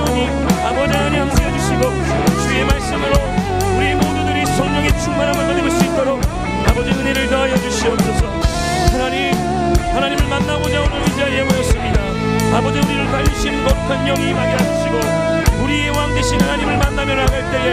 원하오니 아버지 하나님 함께해 주시고 주의 말씀으로 우리 모두들이 성령의 충만함을 받을 수 있도록 아버지 은혜를 더하여 주시옵소서. 하나님을 만나고자 오늘 이 자리에 모였습니다. 아버지 우리를 살리신 거룩한 영이 임하게 하시고 우리의 왕 되신 하나님을 만나며 나갈 때에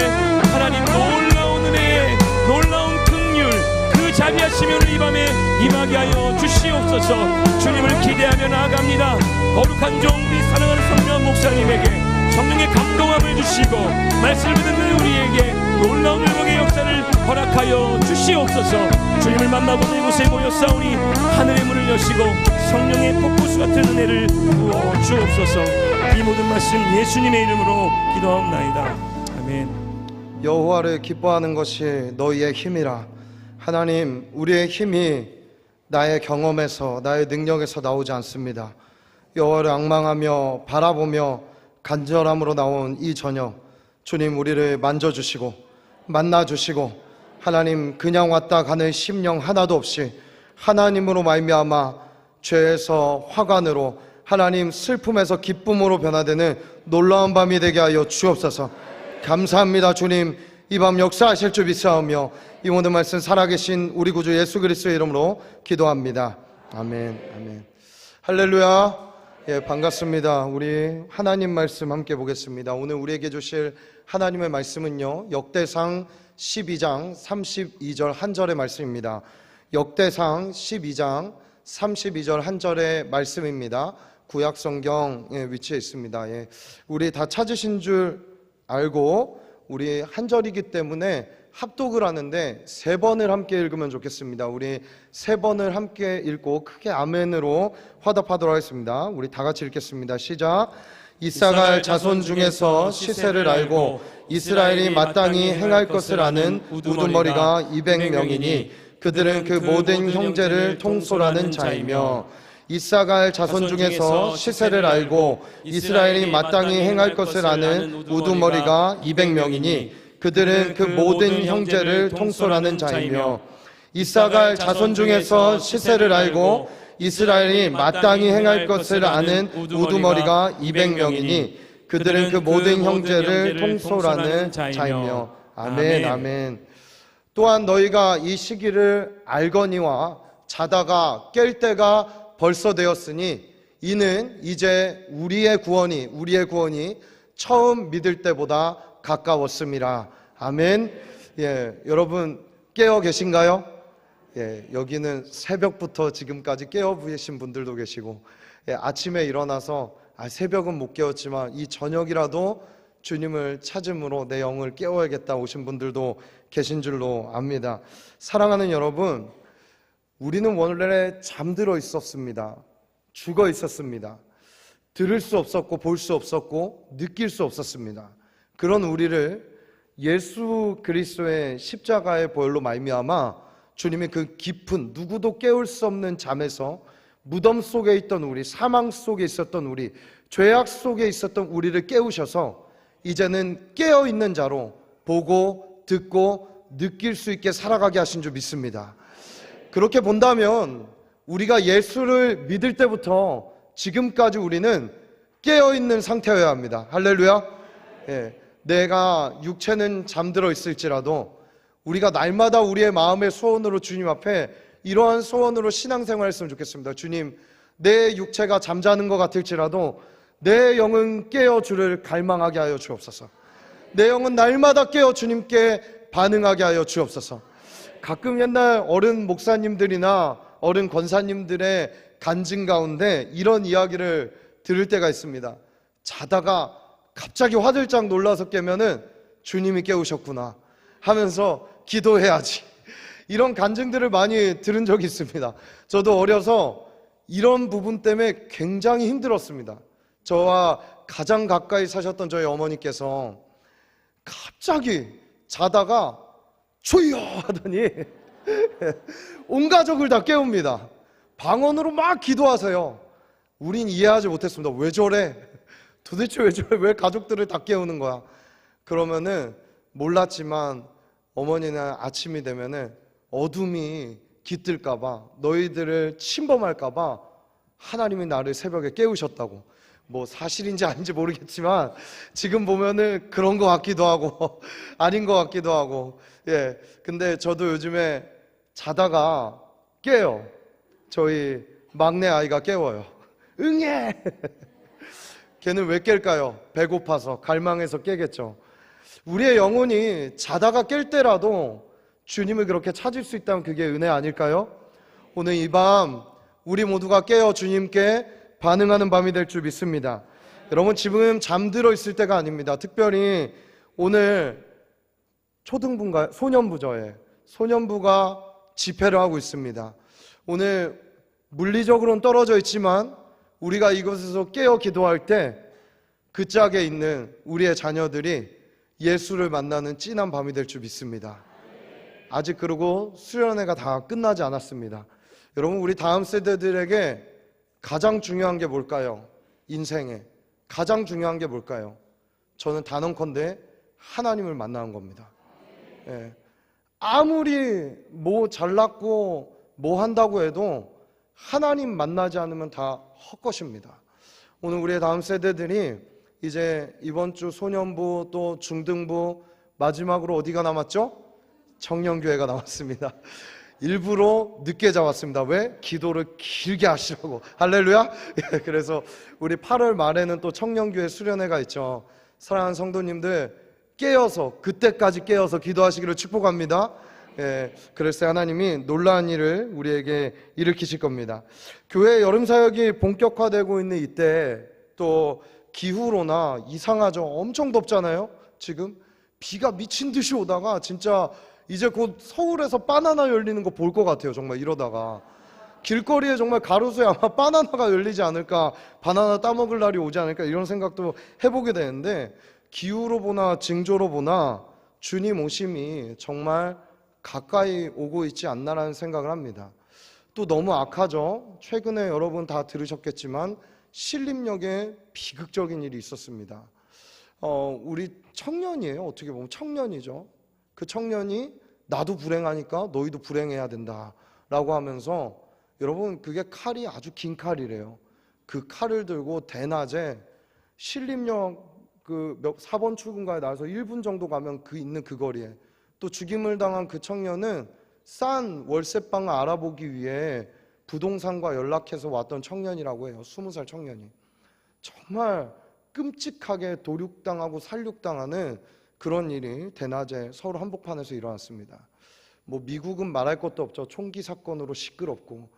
하나님 놀라운 은혜에 놀라운 긍휼 그 자비하심을 이 밤에 임하게 하여 주시옵소서. 주님을 기대하며 나아갑니다. 거룩한 종 우리 사랑하는 성령 목사님에게 성령의 감동함을 주시고 말씀을 듣는 우리에게 놀라운 회복의 역사를 허락하여 주시옵소서. 주님을 만나보는 이곳에 모였사오니 하늘의 문을 여시고 성령의 폭포수 같은 은혜를 부어 주옵소서. 이 모든 말씀 예수님의 이름으로 기도하옵나이다. 아멘. 여호와를 기뻐하는 것이 너희의 힘이라. 하나님, 우리의 힘이 나의 경험에서 나의 능력에서 나오지 않습니다. 여호와를 앙망하며 바라보며 간절함으로 나온 이 저녁, 주님 우리를 만져주시고 만나주시고 하나님 그냥 왔다 가는 심령 하나도 없이 하나님으로 말미암아 죄에서 화관으로 하나님 슬픔에서 기쁨으로 변화되는 놀라운 밤이 되게 하여 주옵소서. 감사합니다. 주님, 이 밤 역사하실 줄 믿사오며 이 모든 말씀 살아계신 우리 구주 예수 그리스도의 이름으로 기도합니다. 아멘. 아멘. 할렐루야. 예, 반갑습니다. 우리 하나님 말씀 함께 보겠습니다. 오늘 우리에게 주실 하나님의 말씀은요, 역대상 12장 32절 한절의 말씀입니다. 역대상 12장 32절 한절의 말씀입니다. 구약 성경에 위치해 있습니다. 예, 우리 다 찾으신 줄 알고 우리 한 절이기 때문에 합독을 하는데 3번을 함께 읽으면 좋겠습니다. 우리 3번을 함께 읽고 크게 아멘으로 화답하도록 하겠습니다. 우리 다 같이 읽겠습니다. 시작. 이사갈 자손 중에서 시세를 알고 이스라엘이 마땅히 행할 것을 아는 우두머리가 200명이니 그들은 그 모든 형제를 통솔하는 자이며, 이사갈 자손 중에서 시세를 알고 이스라엘이 마땅히 행할 것을 아는 우두머리가 200명이니 그들은 그 모든 형제를 통솔하는 자이며, 이사갈 자손 중에서 시세를 알고 이스라엘이 마땅히 행할 것을 아는 우두머리가 200명이니 그들은 그 모든 형제를 통솔하는 자이며. 아멘. 아멘. 또한 너희가 이 시기를 알거니와 자다가 깰 때가 벌써 되었으니 이는 이제 우리의 구원이 처음 믿을 때보다 가까웠음이라. 아멘. 예, 여러분 깨어 계신가요? 예, 여기는 새벽부터 지금까지 깨어 계신 분들도 계시고, 예, 아침에 일어나서 새벽은 못 깨웠지만 이 저녁이라도 주님을 찾음으로 내 영을 깨워야겠다 오신 분들도 계신 줄로 압니다. 사랑하는 여러분, 우리는 원래 잠들어 있었습니다. 죽어 있었습니다. 들을 수 없었고 볼 수 없었고 느낄 수 없었습니다. 그런 우리를 예수 그리스도의 십자가의 보혈로 말미암아 주님의 그 깊은 누구도 깨울 수 없는 잠에서 무덤 속에 있던 우리, 사망 속에 있었던 우리, 죄악 속에 있었던 우리를 깨우셔서 이제는 깨어있는 자로 보고 듣고 느낄 수 있게 살아가게 하신 줄 믿습니다. 그렇게 본다면 우리가 예수를 믿을 때부터 지금까지 우리는 깨어있는 상태여야 합니다. 할렐루야. 예, 내가 육체는 잠들어 있을지라도 우리가 날마다 우리의 마음의 소원으로 주님 앞에 이러한 소원으로 신앙생활 했으면 좋겠습니다. 주님, 내 육체가 잠자는 것 같을지라도 내 영은 깨어 주를 갈망하게 하여 주옵소서. 내 영은 날마다 깨어 주님께 반응하게 하여 주옵소서. 가끔 옛날 어른 목사님들이나 어른 권사님들의 간증 가운데 이런 이야기를 들을 때가 있습니다. 자다가 갑자기 화들짝 놀라서 깨면은 주님이 깨우셨구나 하면서 기도해야지, 이런 간증들을 많이 들은 적이 있습니다. 저도 어려서 이런 부분 때문에 굉장히 힘들었습니다. 저와 가장 가까이 사셨던 저희 어머니께서 갑자기 자다가 주여 하더니 온 가족을 다 깨웁니다. 방언으로 막 기도하세요. 우린 이해하지 못했습니다. 왜 저래? 도대체 왜 저래? 왜 가족들을 다 깨우는 거야? 그러면은 몰랐지만 어머니는 아침이 되면은 어둠이 깃들까봐, 너희들을 침범할까봐 하나님이 나를 새벽에 깨우셨다고. 뭐 사실인지 아닌지 모르겠지만 지금 보면은 그런 것 같기도 하고 아닌 것 같기도 하고. 예, 근데 저도 요즘에 자다가 깨요. 저희 막내 아이가 깨워요. 응애. 걔는 왜 깰까요? 배고파서, 갈망해서 깨겠죠. 우리의 영혼이 자다가 깰 때라도 주님을 그렇게 찾을 수 있다면 그게 은혜 아닐까요? 오늘 이 밤 우리 모두가 깨어 주님께 반응하는 밤이 될 줄 믿습니다. 여러분, 지금 잠들어 있을 때가 아닙니다. 특별히 오늘 초등부인가요? 소년부가 집회를 하고 있습니다. 오늘 물리적으로는 떨어져 있지만 우리가 이곳에서 깨어 기도할 때 그 짝에 있는 우리의 자녀들이 예수를 만나는 찐한 밤이 될 줄 믿습니다. 아직 그리고 수련회가 다 끝나지 않았습니다. 여러분, 우리 다음 세대들에게 가장 중요한 게 뭘까요? 인생에 가장 중요한 게 뭘까요? 저는 단언컨대 하나님을 만나는 겁니다. 예. 아무리 뭐 잘났고 뭐 한다고 해도 하나님 만나지 않으면 다 헛것입니다. 오늘 우리의 다음 세대들이 이제 이번 주 소년부 또 중등부 마지막으로 어디가 남았죠? 청년교회가 남았습니다. 일부러 늦게 잡았습니다. 왜? 기도를 길게 하시라고. 할렐루야. 예, 그래서 우리 8월 말에는 또 청년교회 수련회가 있죠. 사랑하는 성도님들, 깨어서 그때까지 깨어서 기도하시기를 축복합니다. 예, 그래서 하나님이 놀라운 일을 우리에게 일으키실 겁니다. 교회 여름 사역이 본격화되고 있는 이때 또 기후로나 이상하죠. 엄청 덥잖아요. 지금 비가 미친 듯이 오다가 진짜 이제 곧 서울에서 바나나 열리는 거 볼 것 같아요. 정말 이러다가 길거리에 정말 가로수에 아마 바나나가 열리지 않을까, 바나나 따먹을 날이 오지 않을까, 이런 생각도 해보게 되는데, 기후로 보나 징조로 보나 주님 오심이 정말 가까이 오고 있지 않나라는 생각을 합니다. 또 너무 악하죠. 최근에 여러분 다 들으셨겠지만 신림역에 비극적인 일이 있었습니다. 우리 청년이에요. 어떻게 보면 청년이죠. 그 청년이 나도 불행하니까 너희도 불행해야 된다라고 하면서, 여러분 그게 칼이 아주 긴 칼이래요. 그 칼을 들고 대낮에 신림역 그 4번 출구인가에 나와서 1분 정도 가면 그 있는 그 거리에, 또 죽임을 당한 그 청년은 싼 월세방을 알아보기 위해 부동산과 연락해서 왔던 청년이라고 해요. 20살 청년이. 정말 끔찍하게 도륙당하고 살육당하는 그런 일이 대낮에 서울 한복판에서 일어났습니다. 뭐 미국은 말할 것도 없죠. 총기 사건으로 시끄럽고.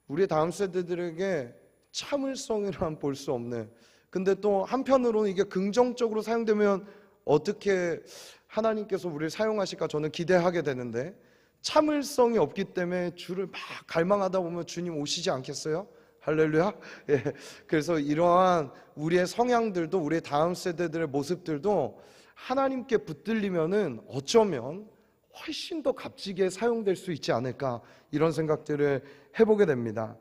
우리 다음 세대들에게 참을성이란 볼 수 없는, 근데 또 한편으로는 이게 긍정적으로 사용되면 어떻게 하나님께서 우리를 사용하실까 저는 기대하게 되는데, 참을성이 없기 때문에 주를 막 갈망하다 보면 주님 오시지 않겠어요? 할렐루야. 예. 그래서 이러한 우리의 성향들도, 우리의 다음 세대들의 모습들도 하나님께 붙들리면은 어쩌면 훨씬 더 값지게 사용될 수 있지 않을까, 이런 생각들을 해보게 됩니다.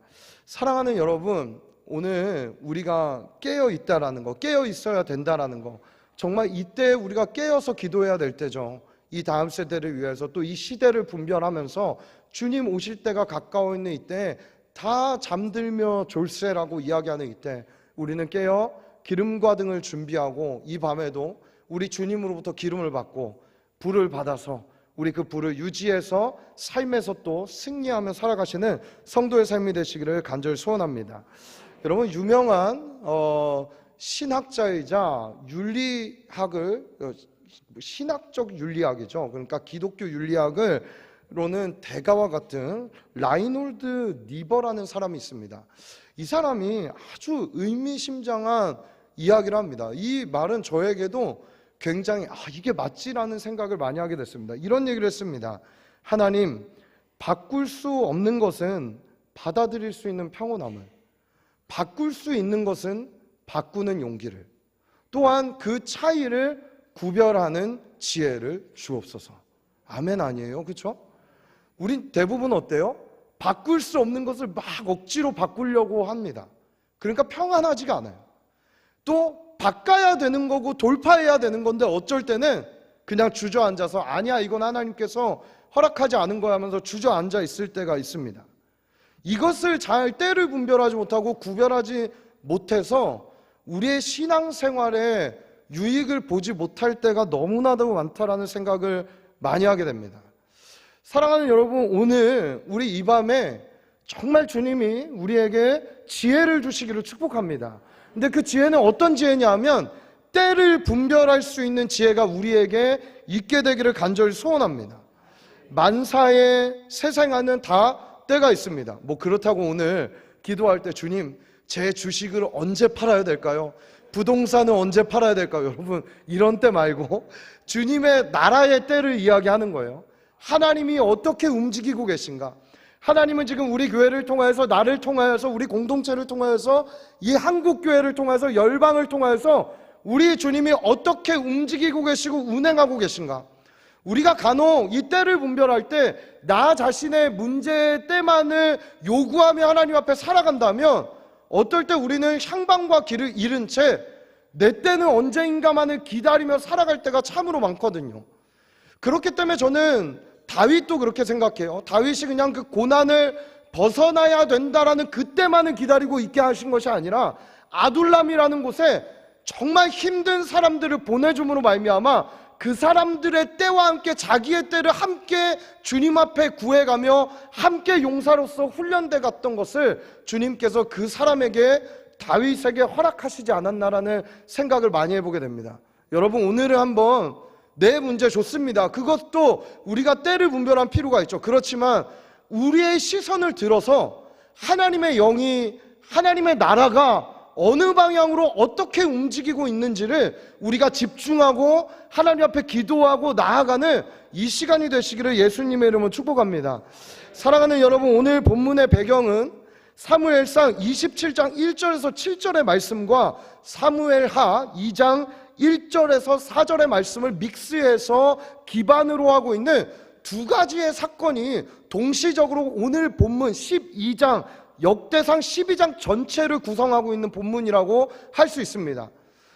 사랑하는 여러분, 오늘 우리가 깨어 있다라는 거, 깨어 있어야 된다라는 거, 정말 이때 우리가 깨어서 기도해야 될 때죠. 이 다음 세대를 위해서, 또 이 시대를 분별하면서 주님 오실 때가 가까워 있는 이때, 다 잠들며 졸세라고 이야기하는 이때 우리는 깨어 기름과 등을 준비하고, 이 밤에도 우리 주님으로부터 기름을 받고 불을 받아서 우리 그 불을 유지해서 삶에서 또 승리하며 살아가시는 성도의 삶이 되시기를 간절히 소원합니다. 여러분, 유명한 신학자이자 윤리학을, 신학적 윤리학이죠. 그러니까 기독교 윤리학으로는 대가와 같은 라이놀드 니버라는 사람이 있습니다. 이 사람이 아주 의미심장한 이야기를 합니다. 이 말은 저에게도 굉장히 이게 맞지라는 생각을 많이 하게 됐습니다. 이런 얘기를 했습니다. 하나님, 바꿀 수 없는 것은 받아들일 수 있는 평온함을, 바꿀 수 있는 것은 바꾸는 용기를, 또한 그 차이를 구별하는 지혜를 주옵소서. 아멘 아니에요? 그렇죠? 우린 대부분 어때요? 바꿀 수 없는 것을 막 억지로 바꾸려고 합니다. 그러니까 평안하지가 않아요. 또 바꿔야 되는 거고 돌파해야 되는 건데 어쩔 때는 그냥 주저앉아서 아니야, 이건 하나님께서 허락하지 않은 거야 하면서 주저앉아 있을 때가 있습니다. 이것을 잘 때를 분별하지 못하고 구별하지 못해서 우리의 신앙생활에 유익을 보지 못할 때가 너무나도 많다라는 생각을 많이 하게 됩니다. 사랑하는 여러분, 오늘 우리 이 밤에 정말 주님이 우리에게 지혜를 주시기를 축복합니다. 근데 그 지혜는 어떤 지혜냐면 때를 분별할 수 있는 지혜가 우리에게 있게 되기를 간절히 소원합니다. 만사의 세상에는 다 때가 있습니다. 뭐 그렇다고 오늘 기도할 때 주님, 제 주식을 언제 팔아야 될까요? 부동산은 언제 팔아야 될까요? 여러분, 이런 때 말고 주님의 나라의 때를 이야기하는 거예요. 하나님이 어떻게 움직이고 계신가? 하나님은 지금 우리 교회를 통하여서, 나를 통하여서, 우리 공동체를 통하여서, 이 한국교회를 통해서, 열방을 통하여서 우리 주님이 어떻게 움직이고 계시고 운행하고 계신가? 우리가 간혹 이 때를 분별할 때 나 자신의 문제의 때만을 요구하며 하나님 앞에 살아간다면 어떨 때 우리는 향방과 길을 잃은 채 내 때는 언제인가만을 기다리며 살아갈 때가 참으로 많거든요. 그렇기 때문에 저는 다윗도 그렇게 생각해요. 다윗이 그냥 그 고난을 벗어나야 된다라는 그때만을 기다리고 있게 하신 것이 아니라 아둘람이라는 곳에 정말 힘든 사람들을 보내줌으로 말미암아 그 사람들의 때와 함께 자기의 때를 함께 주님 앞에 구해가며 함께 용사로서 훈련돼 갔던 것을 주님께서 그 사람에게, 다윗에게 허락하시지 않았나라는 생각을 많이 해보게 됩니다. 여러분, 오늘은 한번 내 문제 좋습니다. 그것도 우리가 때를 분별할 필요가 있죠. 그렇지만 우리의 시선을 들어서 하나님의 영이, 하나님의 나라가 어느 방향으로 어떻게 움직이고 있는지를 우리가 집중하고 하나님 앞에 기도하고 나아가는 이 시간이 되시기를 예수님의 이름으로 축복합니다. 사랑하는 여러분, 오늘 본문의 배경은 사무엘상 27장 1절에서 7절의 말씀과 사무엘하 2장 1절에서 4절의 말씀을 믹스해서 기반으로 하고 있는 두 가지의 사건이 동시적으로 오늘 본문 12장, 역대상 12장 전체를 구성하고 있는 본문이라고 할 수 있습니다.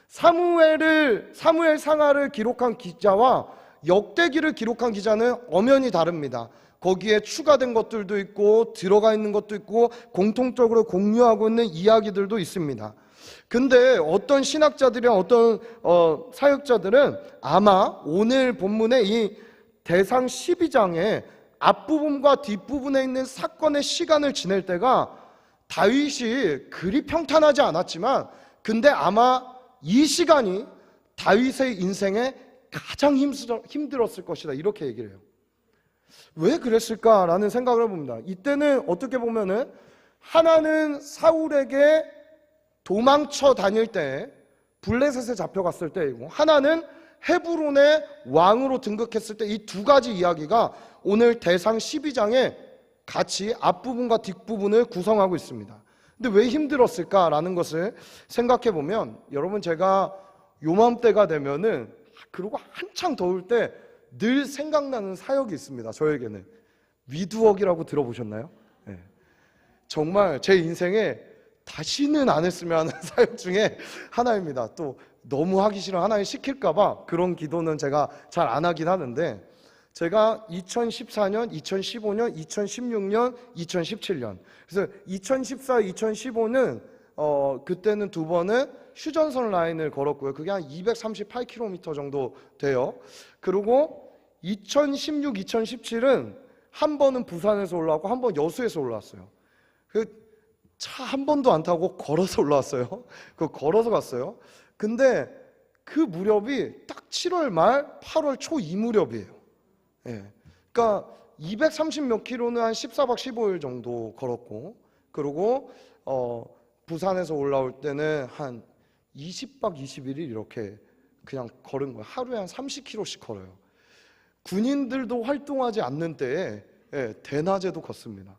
사무엘 상하를 기록한 기자와 역대기를 기록한 기자는 엄연히 다릅니다. 거기에 추가된 것들도 있고 들어가 있는 것도 있고 공통적으로 공유하고 있는 이야기들도 있습니다. 근데 어떤 신학자들이나 어떤 사역자들은 아마 오늘 본문의 이 대상 12장의 앞부분과 뒷부분에 있는 사건의 시간을 지낼 때가 다윗이 그리 평탄하지 않았지만 근데 아마 이 시간이 다윗의 인생에 가장 힘들었을 것이다, 이렇게 얘기를 해요. 왜 그랬을까라는 생각을 해봅니다. 이때는 어떻게 보면은 하나는 사울에게 도망쳐 다닐 때 블레셋에 잡혀갔을 때이고, 하나는 헤브론의 왕으로 등극했을 때, 이 두 가지 이야기가 오늘 대상 12장에 같이 앞부분과 뒷부분을 구성하고 있습니다. 근데 왜 힘들었을까라는 것을 생각해 보면, 여러분, 제가 요맘때가 되면은, 그리고 한창 더울 때 늘 생각나는 사역이 있습니다. 저에게는 위두억이라고 들어보셨나요? 네. 정말 제 인생에 다시는 안 했으면 하는 사역 중에 하나입니다. 또 너무 하기 싫어 하나님 시킬까봐 그런 기도는 제가 잘 안 하긴 하는데, 제가 2014년, 2015년, 2016년, 2017년, 그래서 2014, 2015는 그때는 두 번은 휴전선 라인을 걸었고요. 그게 한 238km 정도 돼요. 그리고 2016, 2017은 한 번은 부산에서 올라왔고 한 번 여수에서 올라왔어요. 그 차 한 번도 안 타고 걸어서 올라왔어요. 그 걸어서 갔어요. 근데 그 무렵이 딱 7월 말 8월 초 이 무렵이에요. 예. 그러니까 230 몇 킬로는 한 14박 15일 정도 걸었고, 그리고 부산에서 올라올 때는 한 20박 21일 이렇게 그냥 걸은 거예요. 하루에 한 30km씩 걸어요. 군인들도 활동하지 않는 때에 대낮에도 걷습니다.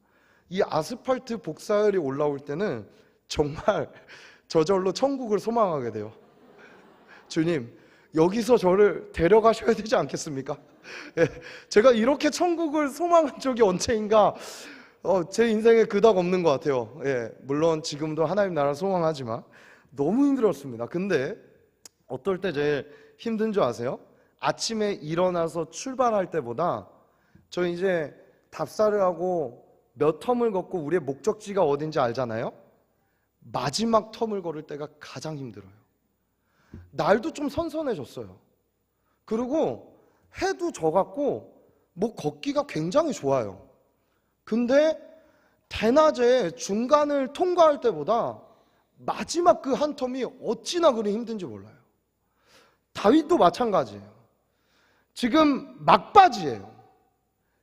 이 아스팔트 복사열이 올라올 때는 정말 저절로 천국을 소망하게 돼요. 주님, 여기서 저를 데려가셔야 되지 않겠습니까? 제가 이렇게 천국을 소망한 적이 언제인가, 제 인생에 그닥 없는 것 같아요. 물론 지금도 하나님 나라 소망하지만 너무 힘들었습니다. 근데 어떨 때 제일 힘든 줄 아세요? 아침에 일어나서 출발할 때보다, 저 이제 답사를 하고 몇 텀을 걷고 우리의 목적지가 어딘지 알잖아요. 마지막 텀을 걸을 때가 가장 힘들어요. 날도 좀 선선해졌어요. 그리고 해도 져갖고 뭐 걷기가 굉장히 좋아요. 근데 대낮에 중간을 통과할 때보다 마지막 그 한 텀이 어찌나 그리 힘든지 몰라요. 다윗도 마찬가지예요. 지금 막바지예요.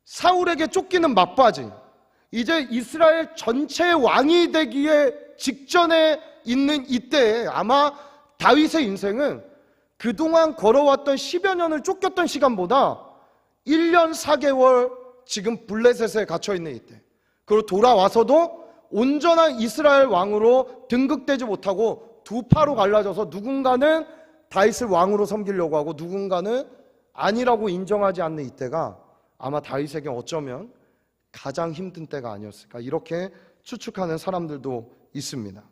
사울에게 쫓기는 막바지. 이제 이스라엘 전체 왕이 되기에 직전에 있는 이때에 아마 다윗의 인생은 그동안 걸어왔던 10여 년을 쫓겼던 시간보다 1년 4개월 지금 블레셋에 갇혀있는 이때, 그리고 돌아와서도 온전한 이스라엘 왕으로 등극되지 못하고 두 파로 갈라져서 누군가는 다윗을 왕으로 섬기려고 하고 누군가는 아니라고 인정하지 않는 이때가 아마 다윗에게 어쩌면 가장 힘든 때가 아니었을까, 이렇게 추측하는 사람들도 있습니다.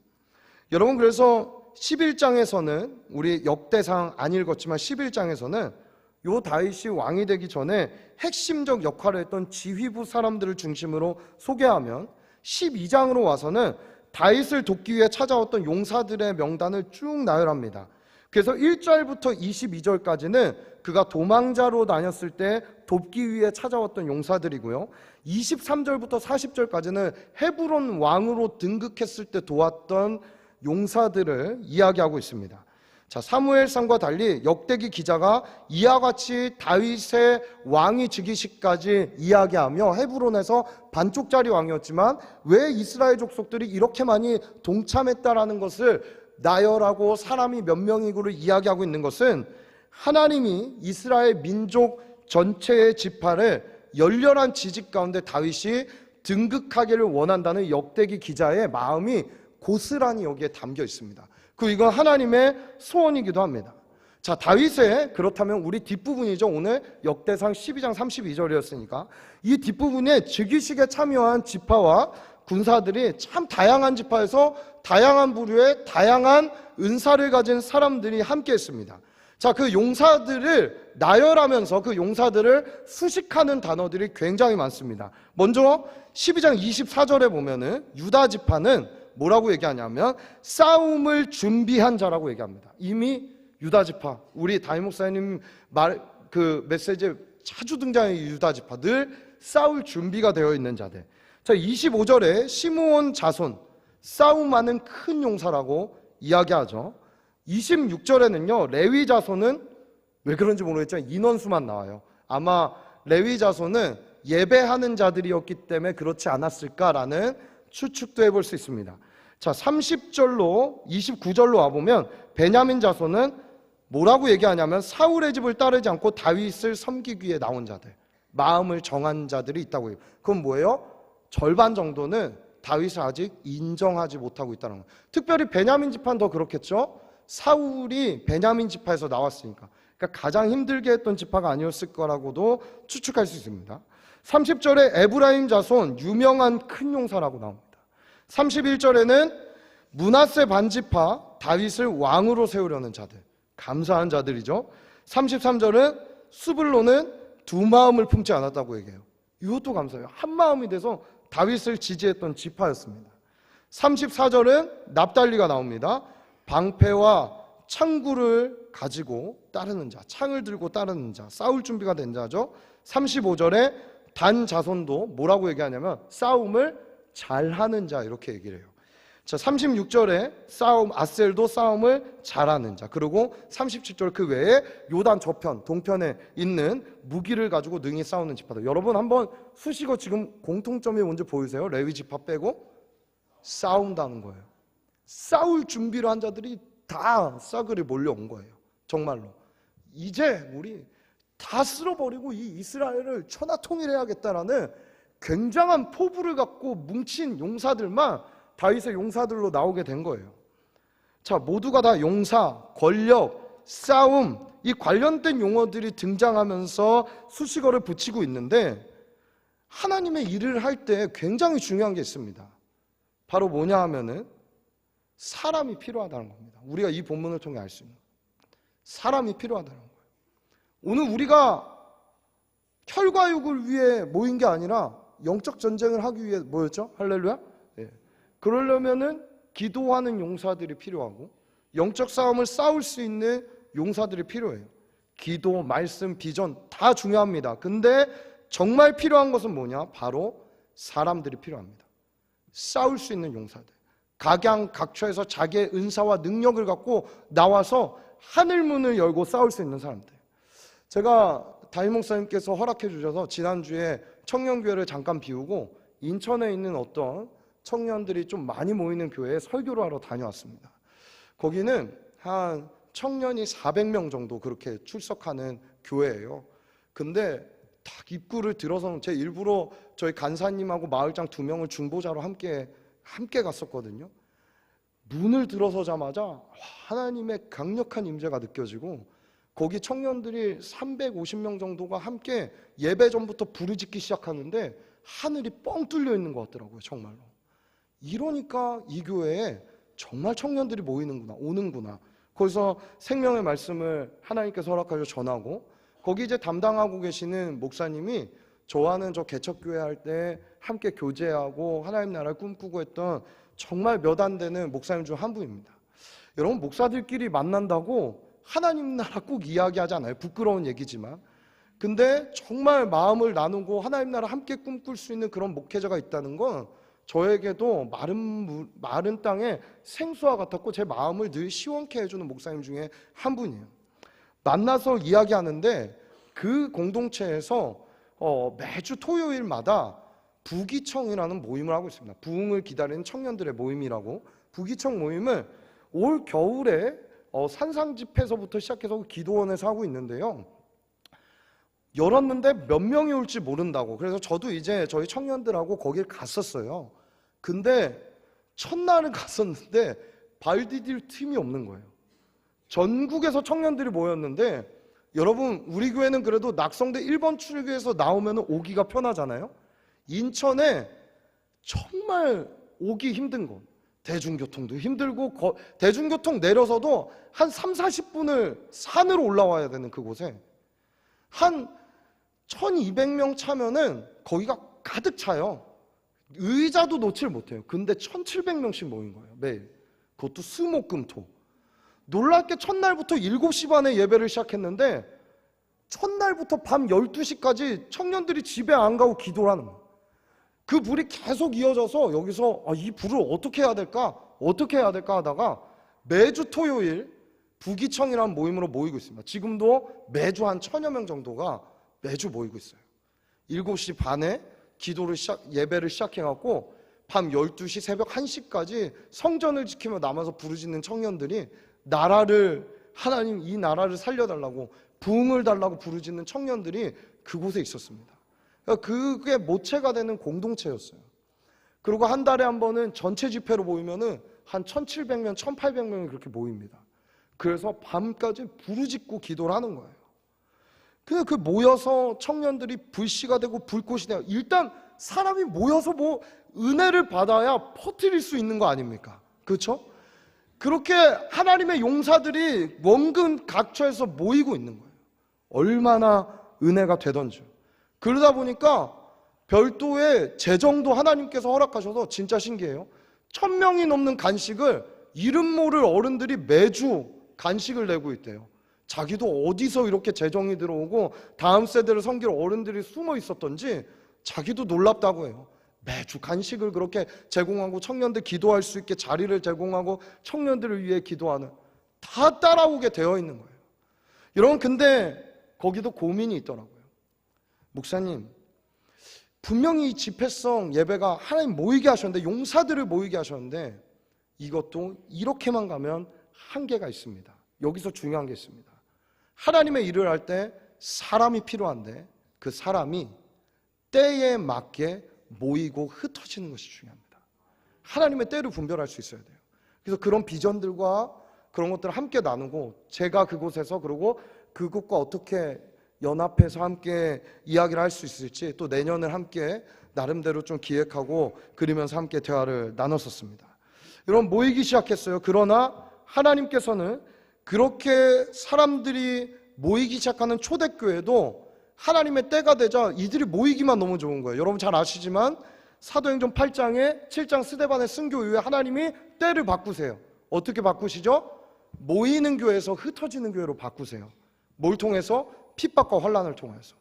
여러분, 그래서 11장에서는 우리 역대상 안 읽었지만 11장에서는 요 다윗이 왕이 되기 전에 핵심적 역할을 했던 지휘부 사람들을 중심으로 소개하면 12장으로 와서는 다윗을 돕기 위해 찾아왔던 용사들의 명단을 쭉 나열합니다. 그래서 1절부터 22절까지는 그가 도망자로 다녔을 때 돕기 위해 찾아왔던 용사들이고요, 23절부터 40절까지는 헤브론 왕으로 등극했을 때 도왔던 용사들을 이야기하고 있습니다. 자, 사무엘상과 달리 역대기 기자가 이와 같이 다윗의 왕위 즉위식까지 이야기하며 헤브론에서 반쪽짜리 왕이었지만 왜 이스라엘 족속들이 이렇게 많이 동참했다라는 것을 나열하고 사람이 몇 명이고를 이야기하고 있는 것은 하나님이 이스라엘 민족 전체의 지파를 열렬한 지지 가운데 다윗이 등극하기를 원한다는 역대기 기자의 마음이 고스란히 여기에 담겨 있습니다. 그리고 이건 하나님의 소원이기도 합니다. 자, 다윗의, 그렇다면 우리 뒷부분이죠. 오늘 역대상 12장 32절이었으니까 이 뒷부분에 즉위식에 참여한 지파와 군사들이 참 다양한 지파에서 다양한 부류의 다양한 은사를 가진 사람들이 함께 했습니다. 자, 그 용사들을 나열하면서 그 용사들을 수식하는 단어들이 굉장히 많습니다. 먼저 12장 24절에 보면은 유다 지파는 뭐라고 얘기하냐면 싸움을 준비한 자라고 얘기합니다. 이미 유다 지파, 우리 담임 목사님 그 메시지에 자주 등장하는 유다 지파, 늘 싸울 준비가 되어 있는 자들. 자, 25절에 시므온 자손, 싸움하는 큰 용사라고 이야기하죠. 26절에는요 레위 자손은 왜 그런지 모르겠지만 인원수만 나와요. 아마 레위 자손은 예배하는 자들이었기 때문에 그렇지 않았을까라는 추측도 해볼 수 있습니다. 자, 30절로 29절로 와보면 베냐민 자손은 뭐라고 얘기하냐면 사울의 집을 따르지 않고 다윗을 섬기기 위해 나온 자들, 마음을 정한 자들이 있다고 해요. 그건 뭐예요? 절반 정도는 다윗을 아직 인정하지 못하고 있다는 거예요. 특별히 베냐민 지파는 더 그렇겠죠. 사울이 베냐민 지파에서 나왔으니까, 그러니까 가장 힘들게 했던 지파가 아니었을 거라고도 추측할 수 있습니다. 30절에 에브라임 자손, 유명한 큰 용사라고 나옵니다. 31절에는 므낫세 반지파, 다윗을 왕으로 세우려는 자들, 감사한 자들이죠. 33절은 스불론은 두 마음을 품지 않았다고 얘기해요. 이것도 감사해요. 한 마음이 돼서 다윗을 지지했던 지파였습니다. 34절은 납달리가 나옵니다. 방패와 창구를 가지고 따르는 자, 창을 들고 따르는 자, 싸울 준비가 된 자죠. 35절에 단 자손도 뭐라고 얘기하냐면 싸움을 잘하는 자, 이렇게 얘기를 해요. 자, 36절에 아셀도 싸움을 잘하는 자. 그리고 37절 그 외에 요단 저편, 동편에 있는 무기를 가지고 능히 싸우는 지파들. 여러분 한번 수식어 지금 공통점이 뭔지 보이세요? 레위 지파 빼고 싸운다는 거예요. 싸울 준비를 한 자들이 다 싸그리 몰려온 거예요. 정말로 이제 우리 다 쓸어버리고 이 이스라엘을 천하통일해야겠다라는 굉장한 포부를 갖고 뭉친 용사들만 다윗의 용사들로 나오게 된 거예요. 자, 모두가 다 용사, 권력, 싸움, 이 관련된 용어들이 등장하면서 수식어를 붙이고 있는데 하나님의 일을 할 때 굉장히 중요한 게 있습니다. 바로 뭐냐 하면은 사람이 필요하다는 겁니다. 우리가 이 본문을 통해 알 수 있는 사람이 필요하다는 거예요. 오늘 우리가 혈과육을 위해 모인 게 아니라 영적 전쟁을 하기 위해 뭐였죠? 할렐루야? 예. 그러려면은 기도하는 용사들이 필요하고 영적 싸움을 싸울 수 있는 용사들이 필요해요. 기도, 말씀, 비전 다 중요합니다. 근데 정말 필요한 것은 뭐냐? 바로 사람들이 필요합니다. 싸울 수 있는 용사들. 각양각처에서 자기의 은사와 능력을 갖고 나와서 하늘문을 열고 싸울 수 있는 사람들. 제가 담임 목사님께서 허락해 주셔서 지난주에 청년교회를 잠깐 비우고 인천에 있는 어떤 청년들이 좀 많이 모이는 교회에 설교를 하러 다녀왔습니다. 거기는 한 청년이 400명 정도 그렇게 출석하는 교회예요. 근데 딱 입구를 들어서는 제 일부러 저희 간사님하고 마을장 2명을 중보자로 함께 갔었거든요. 문을 들어서자마자 하나님의 강력한 임재가 느껴지고 거기 청년들이 350명 정도가 함께 예배 전부터 부르짖기 시작하는데 하늘이 뻥 뚫려 있는 것 같더라고요. 정말로. 이러니까 이 교회에 정말 청년들이 모이는구나, 오는구나. 거기서 생명의 말씀을 하나님께서 허락하셔 전하고 거기 이제 담당하고 계시는 목사님이 저와는 저 개척교회 할 때 함께 교제하고 하나님 나라를 꿈꾸고 했던 정말 몇 안 되는 목사님 중 한 분입니다. 여러분, 목사들끼리 만난다고 하나님 나라 꼭 이야기하지 않아요. 부끄러운 얘기지만. 근데 정말 마음을 나누고 하나님 나라 함께 꿈꿀 수 있는 그런 목회자가 있다는 건 저에게도 마른 땅에 생수와 같았고 제 마음을 늘 시원케 해주는 목사님 중에 한 분이에요. 만나서 이야기하는데 그 공동체에서 매주 토요일마다 부기청이라는 모임을 하고 있습니다. 부흥을 기다리는 청년들의 모임이라고. 부기청 모임을 올 겨울에 산상집회서부터 시작해서 기도원에서 하고 있는데요. 열었는데 몇 명이 올지 모른다고. 그래서 저도 이제 저희 청년들하고 거길 갔었어요. 근데 첫날은 갔었는데 발 디딜 틈이 없는 거예요. 전국에서 청년들이 모였는데 여러분, 우리 교회는 그래도 낙성대 1번 출구에서 나오면 오기가 편하잖아요. 인천에 정말 오기 힘든 곳, 대중교통도 힘들고 대중교통 내려서도 한 3, 40분을 산으로 올라와야 되는 그곳에 한 1200명 차면은 거기가 가득 차요. 의자도 놓질 못해요. 근데 1700명씩 모인 거예요, 매일. 그것도 수목금토. 놀랍게 첫날부터 7시 반에 예배를 시작했는데 첫날부터 밤 12시까지 청년들이 집에 안 가고 기도를 하는 거예요. 그 불이 계속 이어져서 여기서 이 불을 어떻게 해야 될까 하다가 매주 토요일 부기청이라는 모임으로 모이고 있습니다. 지금도 매주 한 1000여 명 정도가 매주 모이고 있어요. 7시 반에 예배를 시작해갖고 밤 12시, 새벽 1시까지 성전을 지키며 남아서 부르짖는 청년들이 하나님 이 나라를 살려달라고, 부흥을 달라고 부르짖는 청년들이 그곳에 있었습니다. 그게 모체가 되는 공동체였어요. 그리고 한 달에 한 번은 전체 집회로 모이면은 한 1700명, 1800명이 그렇게 모입니다. 그래서 밤까지 부르짖고 기도를 하는 거예요. 그 모여서 청년들이 불씨가 되고 불꽃이 되고, 일단 사람이 모여서 은혜를 받아야 퍼뜨릴 수 있는 거 아닙니까? 그렇죠? 그렇게 하나님의 용사들이 원근 각처에서 모이고 있는 거예요. 얼마나 은혜가 되던지. 그러다 보니까 별도의 재정도 하나님께서 허락하셔서 진짜 신기해요. 1000명이 넘는 간식을 이름 모를 어른들이 매주 간식을 내고 있대요. 자기도 어디서 이렇게 재정이 들어오고 다음 세대를 섬길 어른들이 숨어 있었던지 자기도 놀랍다고 해요. 매주 간식을 그렇게 제공하고 청년들 기도할 수 있게 자리를 제공하고 청년들을 위해 기도하는, 다 따라오게 되어 있는 거예요. 여러분, 근데 거기도 고민이 있더라고요. 목사님, 분명히 이 집회성 예배가 하나님 모이게 하셨는데, 용사들을 모이게 하셨는데 이것도 이렇게만 가면 한계가 있습니다. 여기서 중요한 게 있습니다. 하나님의 일을 할 때 사람이 필요한데 그 사람이 때에 맞게 모이고 흩어지는 것이 중요합니다. 하나님의 때를 분별할 수 있어야 돼요. 그래서 그런 비전들과 그런 것들을 함께 나누고, 제가 그곳에서 그리고 그곳과 어떻게 연합해서 함께 이야기를 할 수 있을지, 또 내년을 함께 나름대로 좀 기획하고 그리면서 함께 대화를 나눴었습니다. 여러분, 모이기 시작했어요. 그러나 하나님께서는 그렇게 사람들이 모이기 시작하는 초대교회도 하나님의 때가 되자 이들이 모이기만 너무 좋은 거예요. 여러분 잘 아시지만 사도행전 8장에 7장 스데반의 순교 이후에 하나님이 때를 바꾸세요. 어떻게 바꾸시죠? 모이는 교회에서 흩어지는 교회로 바꾸세요. 뭘 통해서? 핍박과 환난을 통해서.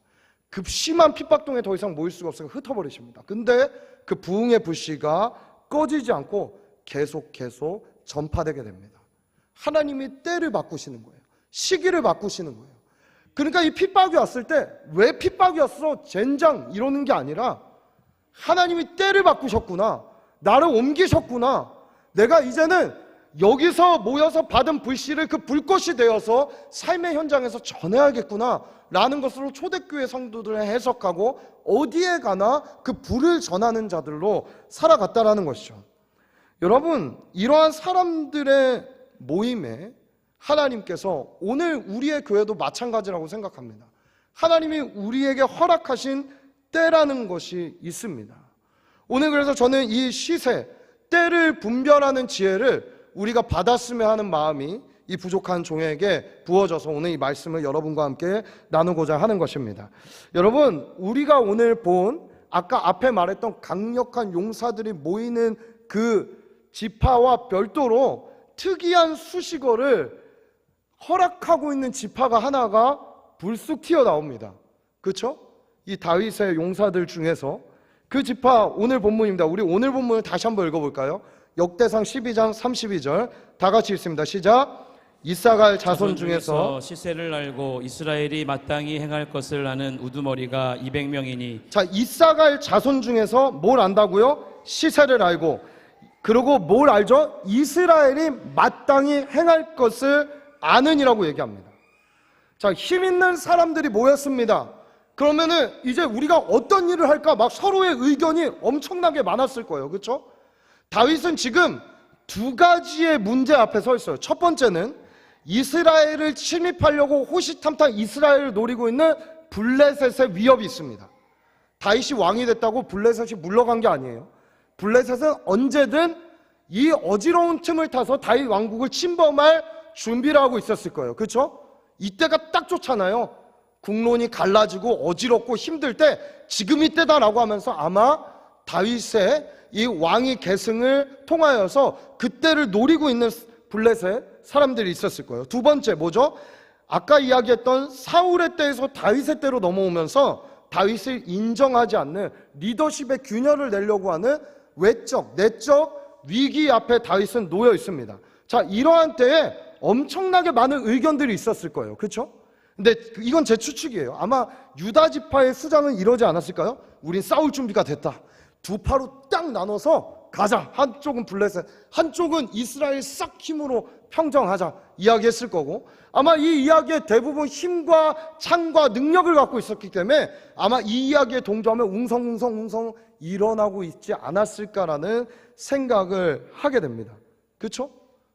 급심한 핍박동에 더 이상 모일 수가 없어서 흩어버리십니다. 근데 그 부흥의 불씨가 꺼지지 않고 계속 전파되게 됩니다. 하나님이 때를 바꾸시는 거예요. 시기를 바꾸시는 거예요. 그러니까 이 핍박이 왔을 때 왜 핍박이 왔어? 젠장 이러는 게 아니라 하나님이 때를 바꾸셨구나. 나를 옮기셨구나. 내가 이제는 여기서 모여서 받은 불씨를 그 불꽃이 되어서 삶의 현장에서 전해야겠구나 라는 것으로 초대교회 성도들을 해석하고 어디에 가나 그 불을 전하는 자들로 살아갔다라는 것이죠. 여러분, 이러한 사람들의 모임에 하나님께서 오늘 우리의 교회도 마찬가지라고 생각합니다. 하나님이 우리에게 허락하신 때라는 것이 있습니다. 오늘 그래서 저는 이 시세, 때를 분별하는 지혜를 우리가 받았으면 하는 마음이 이 부족한 종에게 부어져서 오늘 이 말씀을 여러분과 함께 나누고자 하는 것입니다. 여러분, 우리가 오늘 본 아까 앞에 말했던 강력한 용사들이 모이는 그 지파와 별도로 특이한 수식어를 허락하고 있는 지파가 하나가 불쑥 튀어나옵니다. 그렇죠? 이 다윗의 용사들 중에서 그 지파 오늘 본문입니다. 우리 오늘 본문을 다시 한번 읽어볼까요? 역대상 12장 32절 다 같이 읽습니다. 시작. 이사갈 자손 중에서 시세를 알고 이스라엘이 마땅히 행할 것을 아는 우두머리가 200명이니. 자, 이사갈 자손 중에서 뭘 안다고요? 시세를 알고. 그리고 뭘 알죠? 이스라엘이 마땅히 행할 것을 아는이라고 얘기합니다. 자, 힘 있는 사람들이 모였습니다. 그러면은 이제 우리가 어떤 일을 할까 막 서로의 의견이 엄청나게 많았을 거예요. 그렇죠? 다윗은 지금 두 가지의 문제 앞에 서 있어요. 첫 번째는 이스라엘을 침입하려고 호시탐탐 이스라엘을 노리고 있는 블레셋의 위협이 있습니다. 다윗이 왕이 됐다고 블레셋이 물러간 게 아니에요. 블레셋은 언제든 이 어지러운 틈을 타서 다윗 왕국을 침범할 준비를 하고 있었을 거예요. 그렇죠? 이때가 딱 좋잖아요. 국론이 갈라지고 어지럽고 힘들 때 지금 이때다라고 하면서 아마 다윗의 이 왕위 계승을 통하여서 그때를 노리고 있는 블레셋 사람들이 있었을 거예요. 두 번째 뭐죠? 아까 이야기했던 사울의 때에서 다윗의 때로 넘어오면서 다윗을 인정하지 않는 리더십의 균열을 내려고 하는 외적, 내적 위기 앞에 다윗은 놓여 있습니다. 자, 이러한 때에 엄청나게 많은 의견들이 있었을 거예요. 그렇죠? 근데 이건 제 추측이에요. 아마 유다 지파의 수장은 이러지 않았을까요? 우린 싸울 준비가 됐다. 두 파로 딱 나눠서 가자. 한쪽은 블레셋, 한쪽은 이스라엘 싹 힘으로 평정하자 이야기했을 거고, 아마 이 이야기에 대부분 힘과 창과 능력을 갖고 있었기 때문에 아마 이 이야기에 동조하면 웅성웅성 일어나고 있지 않았을까라는 생각을 하게 됩니다. 그렇죠?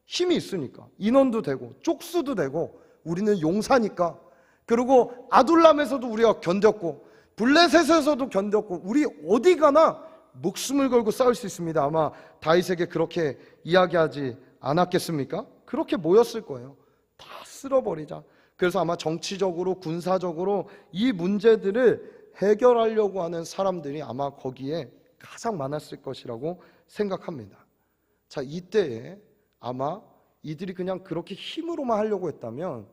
힘이 있으니까 인원도 되고 쪽수도 되고 우리는 용사니까, 그리고 아둘람에서도 우리가 견뎠고 블레셋에서도 견뎠고 우리 어디 가나 목숨을 걸고 싸울 수 있습니다. 아마 다윗에게 그렇게 이야기하지 않았겠습니까? 그렇게 모였을 거예요. 다 쓸어버리자. 그래서 아마 정치적으로 군사적으로 이 문제들을 해결하려고 하는 사람들이 아마 거기에 가장 많았을 것이라고 생각합니다. 자, 이때에 아마 이들이 그냥 그렇게 힘으로만 하려고 했다면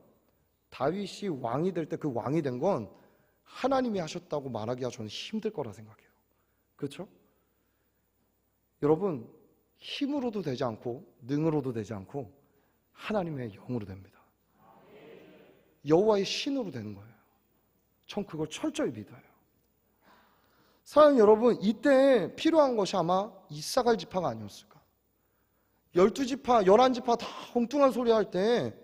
다윗이 왕이 될 때 그 왕이 된 건 하나님이 하셨다고 말하기가 저는 힘들 거라 생각해요. 그렇죠? 여러분, 힘으로도 되지 않고 능으로도 되지 않고 하나님의 영으로 됩니다. 여호와의 신으로 되는 거예요. 전 그걸 철저히 믿어요. 사랑하는 여러분, 이때 필요한 것이 아마 이사갈 지파가 아니었을까? 12지파, 11지파 다 엉뚱한 소리 할 때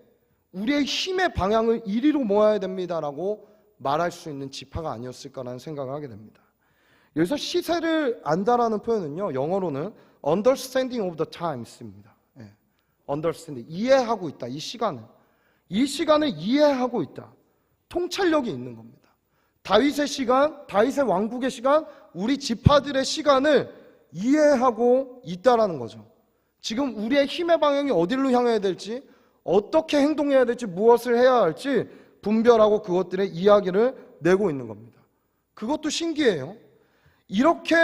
우리의 힘의 방향을 이리로 모아야 됩니다라고 말할 수 있는 지파가 아니었을까라는 생각을 하게 됩니다. 여기서 시세를 안다라는 표현은요, 영어로는 understanding of the times입니다. understanding, 이해하고 있다. 이 시간을 이해하고 있다. 통찰력이 있는 겁니다. 다윗의 시간, 다윗의 왕국의 시간, 우리 지파들의 시간을 이해하고 있다라는 거죠. 지금 우리의 힘의 방향이 어디로 향해야 될지, 어떻게 행동해야 될지, 무엇을 해야 할지 분별하고 그것들의 이야기를 내고 있는 겁니다. 그것도 신기해요. 이렇게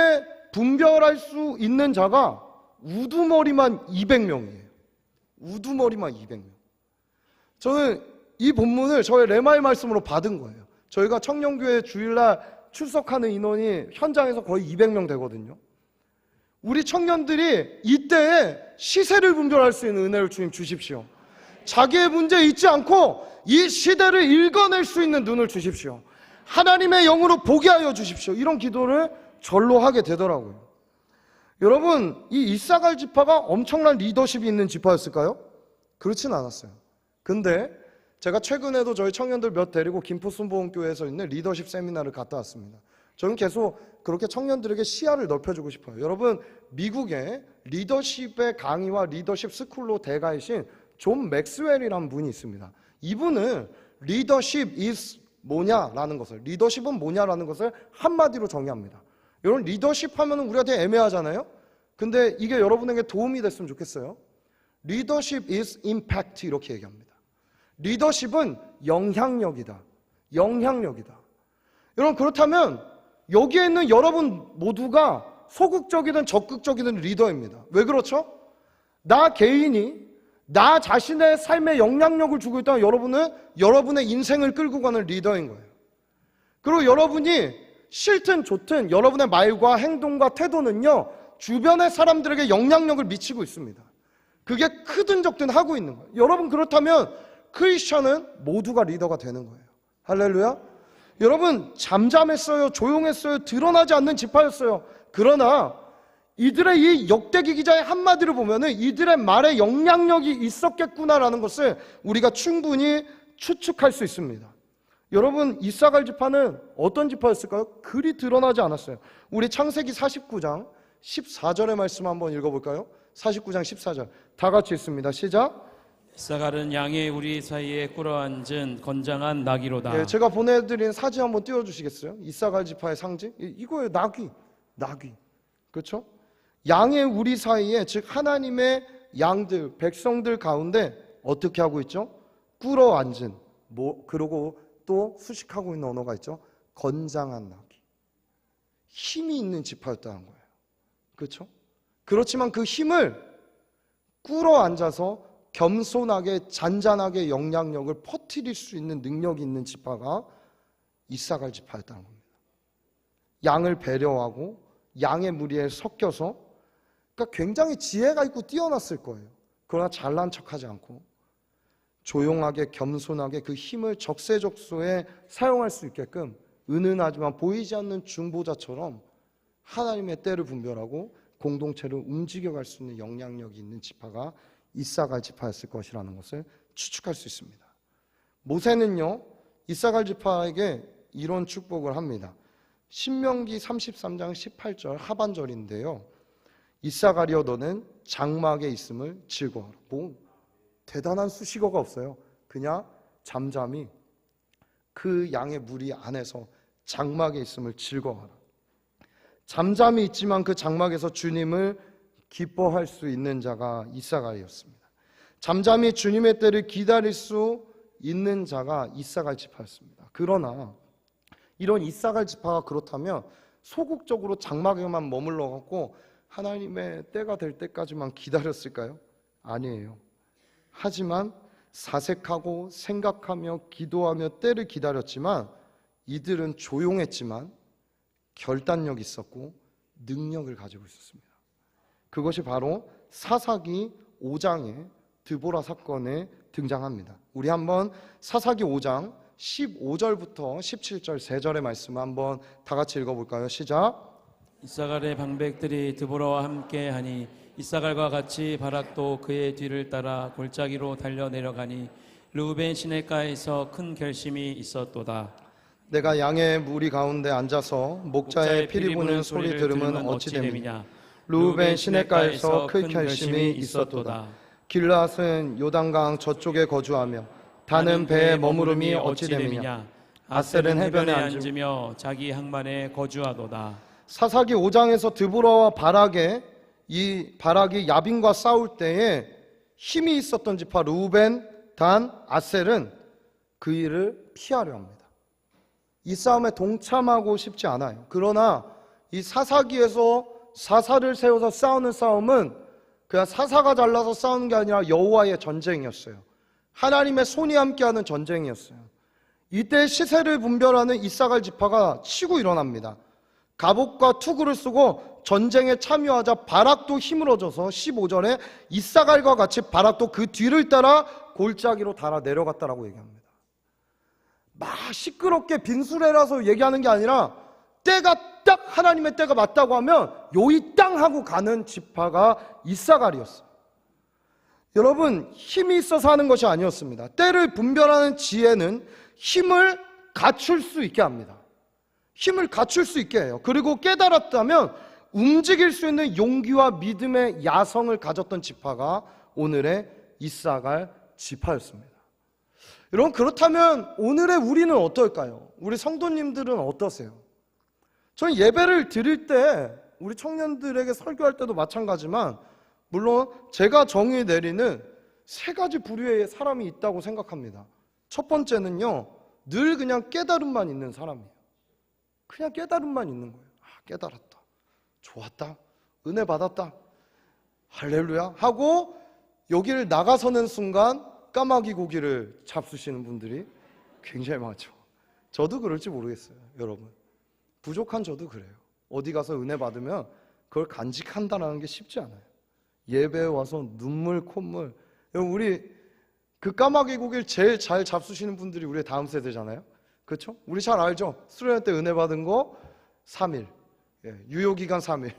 분별할 수 있는 자가 우두머리만 200명이에요. 우두머리만 200명. 저는 이 본문을 저의 레마의 말씀으로 받은 거예요. 저희가 청년교회 주일날 출석하는 인원이 현장에서 거의 200명 되거든요. 우리 청년들이 이때에 시세를 분별할 수 있는 은혜를 주님 주십시오. 자기의 문제에 있지 않고 이 시대를 읽어낼 수 있는 눈을 주십시오. 하나님의 영으로 보게 하여 주십시오. 이런 기도를 절로 하게 되더라고요. 여러분, 이 이사갈 지파가 엄청난 리더십이 있는 지파였을까요? 그렇진 않았어요. 근데 제가 최근에도 저희 청년들 몇 데리고 김포순복음교회에서 있는 리더십 세미나를 갔다 왔습니다. 저는 계속 그렇게 청년들에게 시야를 넓혀주고 싶어요. 여러분, 미국의 리더십의 강의와 리더십 스쿨로 대가이신 존 맥스웰이라는 분이 있습니다. 이분은 리더십 is 뭐냐라는 것을, 리더십은 뭐냐라는 것을 한마디로 정의합니다. 여러분, 리더십 하면 우리가 되게 애매하잖아요. 근데 이게 여러분에게 도움이 됐으면 좋겠어요. 리더십 is impact 이렇게 얘기합니다. 리더십은 영향력이다. 영향력이다. 여러분, 그렇다면 여기에 있는 여러분 모두가 소극적이든 적극적이든 리더입니다. 왜 그렇죠? 나 개인이 나 자신의 삶에 영향력을 주고 있다면 여러분은 여러분의 인생을 끌고 가는 리더인 거예요. 그리고 여러분이 싫든 좋든 여러분의 말과 행동과 태도는요, 주변의 사람들에게 영향력을 미치고 있습니다. 그게 크든 적든 하고 있는 거예요. 여러분, 그렇다면 크리스천은 모두가 리더가 되는 거예요. 할렐루야. 여러분, 잠잠했어요, 조용했어요, 드러나지 않는 지파였어요. 그러나 이들의 이 역대기 기자의 한마디를 보면은 이들의 말에 영향력이 있었겠구나라는 것을 우리가 충분히 추측할 수 있습니다. 여러분, 이사갈 지파는 어떤 지파였을까요? 그리 드러나지 않았어요. 우리 창세기 49장 14절의 말씀 한번 읽어볼까요? 49장 14절 다 같이 읽습니다. 시작. 이사갈은 양의 우리 사이에 꿇어앉은 건장한 나귀로다. 예, 제가 보내드린 사진 한번 띄워주시겠어요? 이사갈 지파의 상징? 이거예요. 나귀. 그렇죠? 양의 우리 사이에, 즉 하나님의 양들, 백성들 가운데 어떻게 하고 있죠? 꿇어앉은, 그러고 또 수식하고 있는 언어가 있죠. 건장한 나귀. 힘이 있는 지파였다는 거예요. 그렇죠? 그렇지만 그 힘을 꿇어앉아서 겸손하게 잔잔하게 영향력을 퍼뜨릴 수 있는 능력이 있는 지파가 이사갈 지파였다는 겁니다. 양을 배려하고 양의 무리에 섞여서, 그러니까 굉장히 지혜가 있고 뛰어났을 거예요. 그러나 잘난 척하지 않고 조용하게 겸손하게 그 힘을 적세적소에 사용할 수 있게끔 은은하지만 보이지 않는 중보자처럼 하나님의 때를 분별하고 공동체를 움직여갈 수 있는 영향력이 있는 지파가 이사갈 지파였을 것이라는 것을 추측할 수 있습니다. 모세는요, 이사갈 지파에게 이런 축복을 합니다. 신명기 33장 18절 하반절인데요, 이사갈이여 너는 장막에 있음을 즐거워하라. 뭐 대단한 수식어가 없어요. 그냥 잠잠히 그 양의 무리 안에서 장막에 있음을 즐거워하라. 잠잠히 있지만 그 장막에서 주님을 기뻐할 수 있는 자가 이사갈이었습니다. 잠잠히 주님의 때를 기다릴 수 있는 자가 이사갈 지파였습니다. 그러나 이런 이사갈 지파가 그렇다면 소극적으로 장막에만 머물러 갖고 하나님의 때가 될 때까지만 기다렸을까요? 아니에요. 하지만 사색하고 생각하며 기도하며 때를 기다렸지만 이들은 조용했지만 결단력이 있었고 능력을 가지고 있었습니다. 그것이 바로 사사기 5장의 드보라 사건에 등장합니다. 우리 한번 사사기 5장 15절부터 17절 3절의 말씀 한번 다 같이 읽어볼까요? 시작. 이사갈의 방백들이 드보라와 함께하니 이사갈과 같이 바락도 그의 뒤를 따라 골짜기로 달려 내려가니 르우벤 시내가에서 큰 결심이 있었도다. 내가 양의 무리 가운데 앉아서 목자의 피리 부는 소리 들으면 어찌 됨이냐. 르우벤 시내가에서 큰 결심이 있었도다. 길앗은 요단강 저쪽에 거주하며 다는 배에 머무름이 어찌 됨이냐. 아셀은 해변에 앉으며 자기 항만에 거주하도다. 사사기 5장에서 드보라와 바락이 야빈과 싸울 때에 힘이 있었던 지파 르우벤, 단, 아셀은 그 일을 피하려 합니다. 이 싸움에 동참하고 싶지 않아요. 그러나 이 사사기에서 사사를 세워서 싸우는 싸움은 그냥 사사가 잘나서 싸우는 게 아니라 여호와의 전쟁이었어요. 하나님의 손이 함께하는 전쟁이었어요. 이때 시세를 분별하는 이사갈 지파가 치고 일어납니다. 갑옷과 투구를 쓰고 전쟁에 참여하자 바락도 힘을 얻어서 15절에 이사갈과 같이 바락도 그 뒤를 따라 골짜기로 달아 내려갔다라고 얘기합니다. 막 시끄럽게 빈수레라서 얘기하는 게 아니라 때가 딱 하나님의 때가 맞다고 하면 요이 땅 하고 가는 지파가 이사갈이었어요. 여러분, 힘이 있어서 하는 것이 아니었습니다. 때를 분별하는 지혜는 힘을 갖출 수 있게 합니다. 힘을 갖출 수 있게 해요. 그리고 깨달았다면 움직일 수 있는 용기와 믿음의 야성을 가졌던 지파가 오늘의 이사갈 지파였습니다. 여러분, 그렇다면 오늘의 우리는 어떨까요? 우리 성도님들은 어떠세요? 저는 예배를 드릴 때 우리 청년들에게 설교할 때도 마찬가지지만 물론 제가 정의 내리는 세 가지 부류의 사람이 있다고 생각합니다. 첫 번째는요, 늘 그냥 깨달음만 있는 사람이에요. 그냥 깨달음만 있는 거예요. 깨달았다, 좋았다, 은혜 받았다, 할렐루야 하고 여기를 나가서는 순간 까마귀 고기를 잡수시는 분들이 굉장히 많죠. 저도 그럴지 모르겠어요. 여러분, 부족한 저도 그래요. 어디 가서 은혜 받으면 그걸 간직한다는 게 쉽지 않아요. 예배에 와서 눈물 콧물. 여러분, 우리 그 까마귀 고기를 제일 잘 잡수시는 분들이 우리의 다음 세대잖아요. 그렇죠? 우리 잘 알죠? 수련회 때 은혜 받은 거 3일, 유효기간 3일.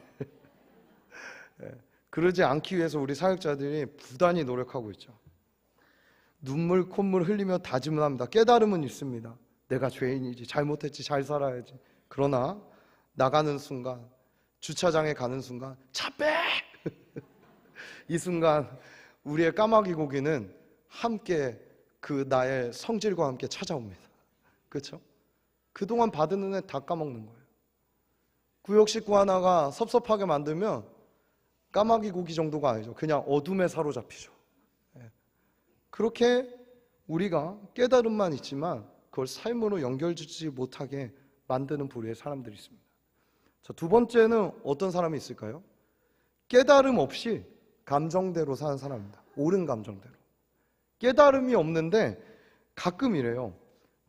그러지 않기 위해서 우리 사역자들이 부단히 노력하고 있죠. 눈물 콧물 흘리며 다짐을 합니다. 깨달음은 있습니다. 내가 죄인이지, 잘못했지, 잘 살아야지. 그러나 나가는 순간, 주차장에 가는 순간 차 빼! 이 순간 우리의 까마귀 고기는 함께 그 나의 성질과 함께 찾아옵니다. 그렇죠? 그동안 받은 은혜 다 까먹는 거예요. 구역 식구 하나가 섭섭하게 만들면 까마귀 고기 정도가 아니죠. 그냥 어둠에 사로잡히죠. 그렇게 우리가 깨달음만 있지만 그걸 삶으로 연결짓지 못하게 만드는 부류의 사람들이 있습니다. 자, 두 번째는 어떤 사람이 있을까요? 깨달음 없이 감정대로 사는 사람입니다. 옳은 감정대로. 깨달음이 없는데 가끔 이래요.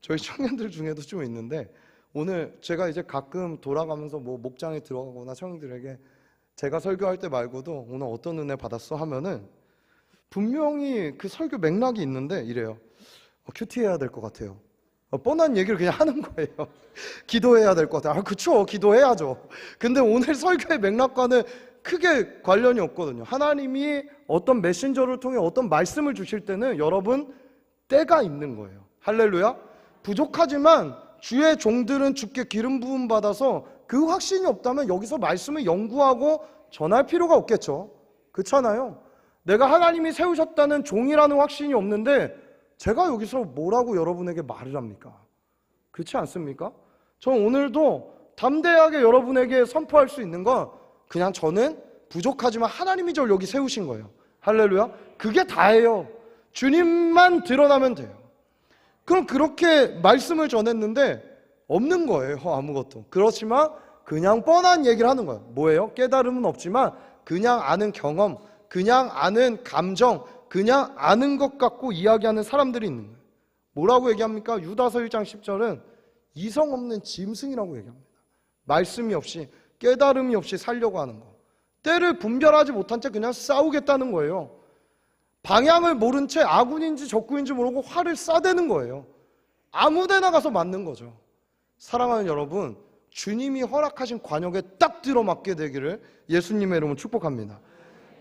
저희 청년들 중에도 좀 있는데 오늘 제가 이제 가끔 돌아가면서 뭐 목장에 들어가거나 청년들에게 제가 설교할 때 말고도 오늘 어떤 은혜 받았어 하면은 분명히 그 설교 맥락이 있는데 이래요. 큐티해야 될 것 같아요. 뻔한 얘기를 그냥 하는 거예요. 기도해야 될 것 같아요. 그쵸, 기도해야죠. 근데 오늘 설교의 맥락과는 크게 관련이 없거든요. 하나님이 어떤 메신저를 통해 어떤 말씀을 주실 때는 여러분 때가 있는 거예요. 할렐루야. 부족하지만 주의 종들은 주께 기름 부음 받아서 그 확신이 없다면 여기서 말씀을 연구하고 전할 필요가 없겠죠. 그렇잖아요. 내가 하나님이 세우셨다는 종이라는 확신이 없는데 제가 여기서 뭐라고 여러분에게 말을 합니까? 그렇지 않습니까? 저는 오늘도 담대하게 여러분에게 선포할 수 있는 건 그냥 저는 부족하지만 하나님이 저를 여기 세우신 거예요. 할렐루야. 그게 다예요. 주님만 드러나면 돼요. 그럼 그렇게 말씀을 전했는데 없는 거예요. 아무것도. 그렇지만 그냥 뻔한 얘기를 하는 거예요. 뭐예요? 깨달음은 없지만 그냥 아는 경험, 그냥 아는 감정, 그냥 아는 것 같고 이야기하는 사람들이 있는 거예요. 뭐라고 얘기합니까? 유다서 1장 10절은 이성 없는 짐승이라고 얘기합니다. 말씀이 없이, 깨달음이 없이 살려고 하는 거. 때를 분별하지 못한 채 그냥 싸우겠다는 거예요. 방향을 모른 채 아군인지 적군인지 모르고 화를 쏴대는 거예요. 아무 데나 가서 맞는 거죠. 사랑하는 여러분, 주님이 허락하신 관역에 딱 들어맞게 되기를 예수님의 이름으로 축복합니다.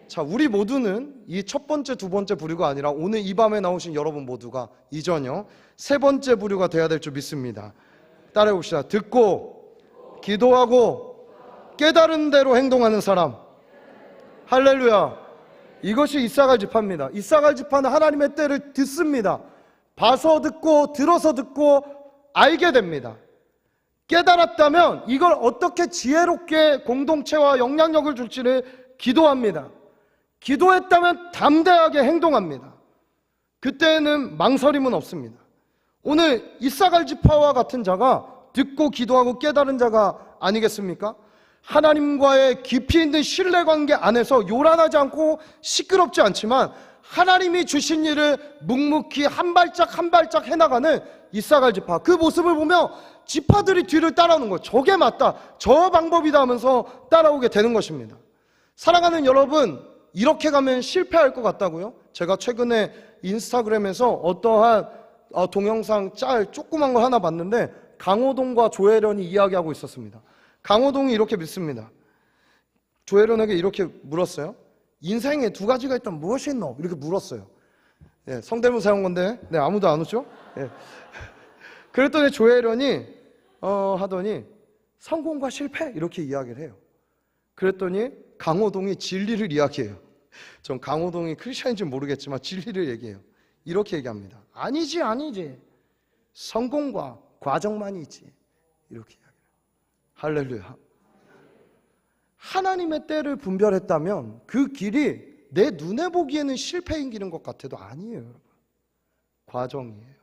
자, 우리 모두는 이 첫 번째, 두 번째 부류가 아니라 오늘 이 밤에 나오신 여러분 모두가 이전요 세 번째 부류가 돼야 될 줄 믿습니다. 따라해 봅시다. 듣고 기도하고 깨달은 대로 행동하는 사람. 할렐루야. 이것이 이사갈 지파입니다. 이사갈 지파는 하나님의 때를 듣습니다. 봐서 듣고 들어서 듣고 알게 됩니다. 깨달았다면 이걸 어떻게 지혜롭게 공동체와 영향력을 줄지를 기도합니다. 기도했다면 담대하게 행동합니다. 그때는 망설임은 없습니다. 오늘 이사갈 지파와 같은 자가 듣고 기도하고 깨달은 자가 아니겠습니까? 하나님과의 깊이 있는 신뢰관계 안에서 요란하지 않고 시끄럽지 않지만 하나님이 주신 일을 묵묵히 한 발짝 한 발짝 해나가는 이사갈 지파, 그 모습을 보며 지파들이 뒤를 따라오는 거예요. 저게 맞다, 저 방법이다 하면서 따라오게 되는 것입니다. 사랑하는 여러분, 이렇게 가면 실패할 것 같다고요? 제가 최근에 인스타그램에서 어떠한 동영상 짤 조그만 거 하나 봤는데 강호동과 조혜련이 이야기하고 있었습니다. 강호동이 이렇게 믿습니다. 조혜련에게 이렇게 물었어요. 인생에 두 가지가 있다면 무엇이 있노? 이렇게 물었어요. 예, 성대모사 한 건데 아무도 안 웃죠? 예. 그랬더니 조혜련이 하더니 성공과 실패 이렇게 이야기를 해요. 그랬더니 강호동이 진리를 이야기해요. 전 강호동이 크리스천인지 모르겠지만 진리를 얘기해요. 이렇게 얘기합니다. 아니지 성공과 과정만이 있지. 이렇게 이야기해요. 할렐루야. 하나님의 때를 분별했다면 그 길이 내 눈에 보기에는 실패인 길인 것 같아도 아니에요, 여러분. 과정이에요.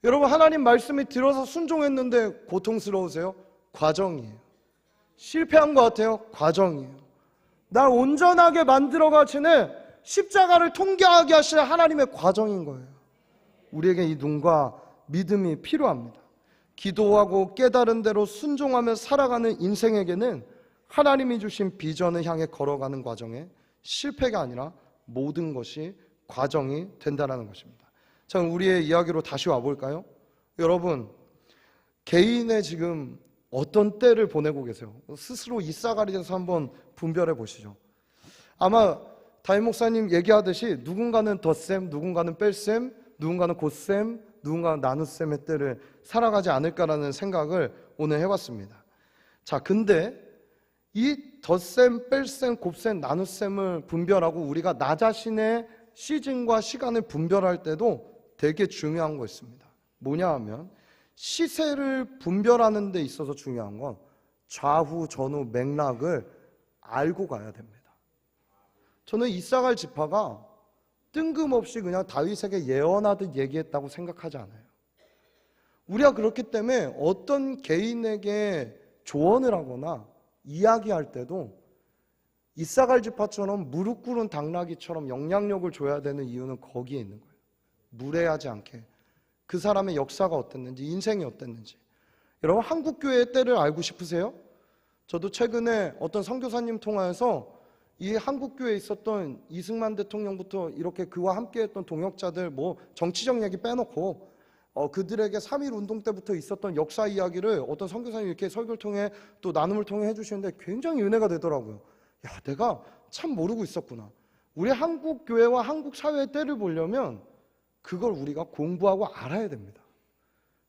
여러분, 하나님 말씀이 들어서 순종했는데 고통스러우세요? 과정이에요. 실패한 것 같아요? 과정이에요. 날 온전하게 만들어가시는 십자가를 통과하게 하시는 하나님의 과정인 거예요. 우리에게 이 눈과 믿음이 필요합니다. 기도하고 깨달은 대로 순종하며 살아가는 인생에게는 하나님이 주신 비전을 향해 걸어가는 과정에 실패가 아니라 모든 것이 과정이 된다는 것입니다. 자, 우리의 이야기로 다시 와볼까요? 여러분, 개인의 지금 어떤 때를 보내고 계세요? 스스로 이사가리 돼서 한번 분별해 보시죠. 아마 담임 목사님 얘기하듯이 누군가는 덧셈, 누군가는 뺄셈, 누군가는 곧셈, 누군가는 나눗셈의 때를 살아가지 않을까라는 생각을 오늘 해봤습니다. 자, 근데 이 덧셈, 뺄셈, 곱셈, 나눗셈을 분별하고 우리가 나 자신의 시즌과 시간을 분별할 때도 되게 중요한 거 있습니다. 뭐냐 하면 시세를 분별하는 데 있어서 중요한 건 좌우, 전후, 맥락을 알고 가야 됩니다. 저는 이사갈 지파가 뜬금없이 그냥 다윗에게 예언하듯 얘기했다고 생각하지 않아요. 우리가 그렇기 때문에 어떤 개인에게 조언을 하거나 이야기할 때도 이사갈 지파처럼 무릎 꿇은 당나귀처럼 영향력을 줘야 되는 이유는 거기에 있는 거예요. 무례하지 않게 그 사람의 역사가 어땠는지, 인생이 어땠는지. 여러분, 한국교회의 때를 알고 싶으세요? 저도 최근에 어떤 선교사님 통화에서 이 한국교회에 있었던 이승만 대통령부터 이렇게 그와 함께했던 동역자들, 뭐 정치적 얘기 빼놓고 그들에게 3.1 운동 때부터 있었던 역사 이야기를 어떤 선교사님이 이렇게 설교를 통해 또 나눔을 통해 해주시는데 굉장히 은혜가 되더라고요. 야, 내가 참 모르고 있었구나. 우리 한국교회와 한국 사회의 때를 보려면 그걸 우리가 공부하고 알아야 됩니다.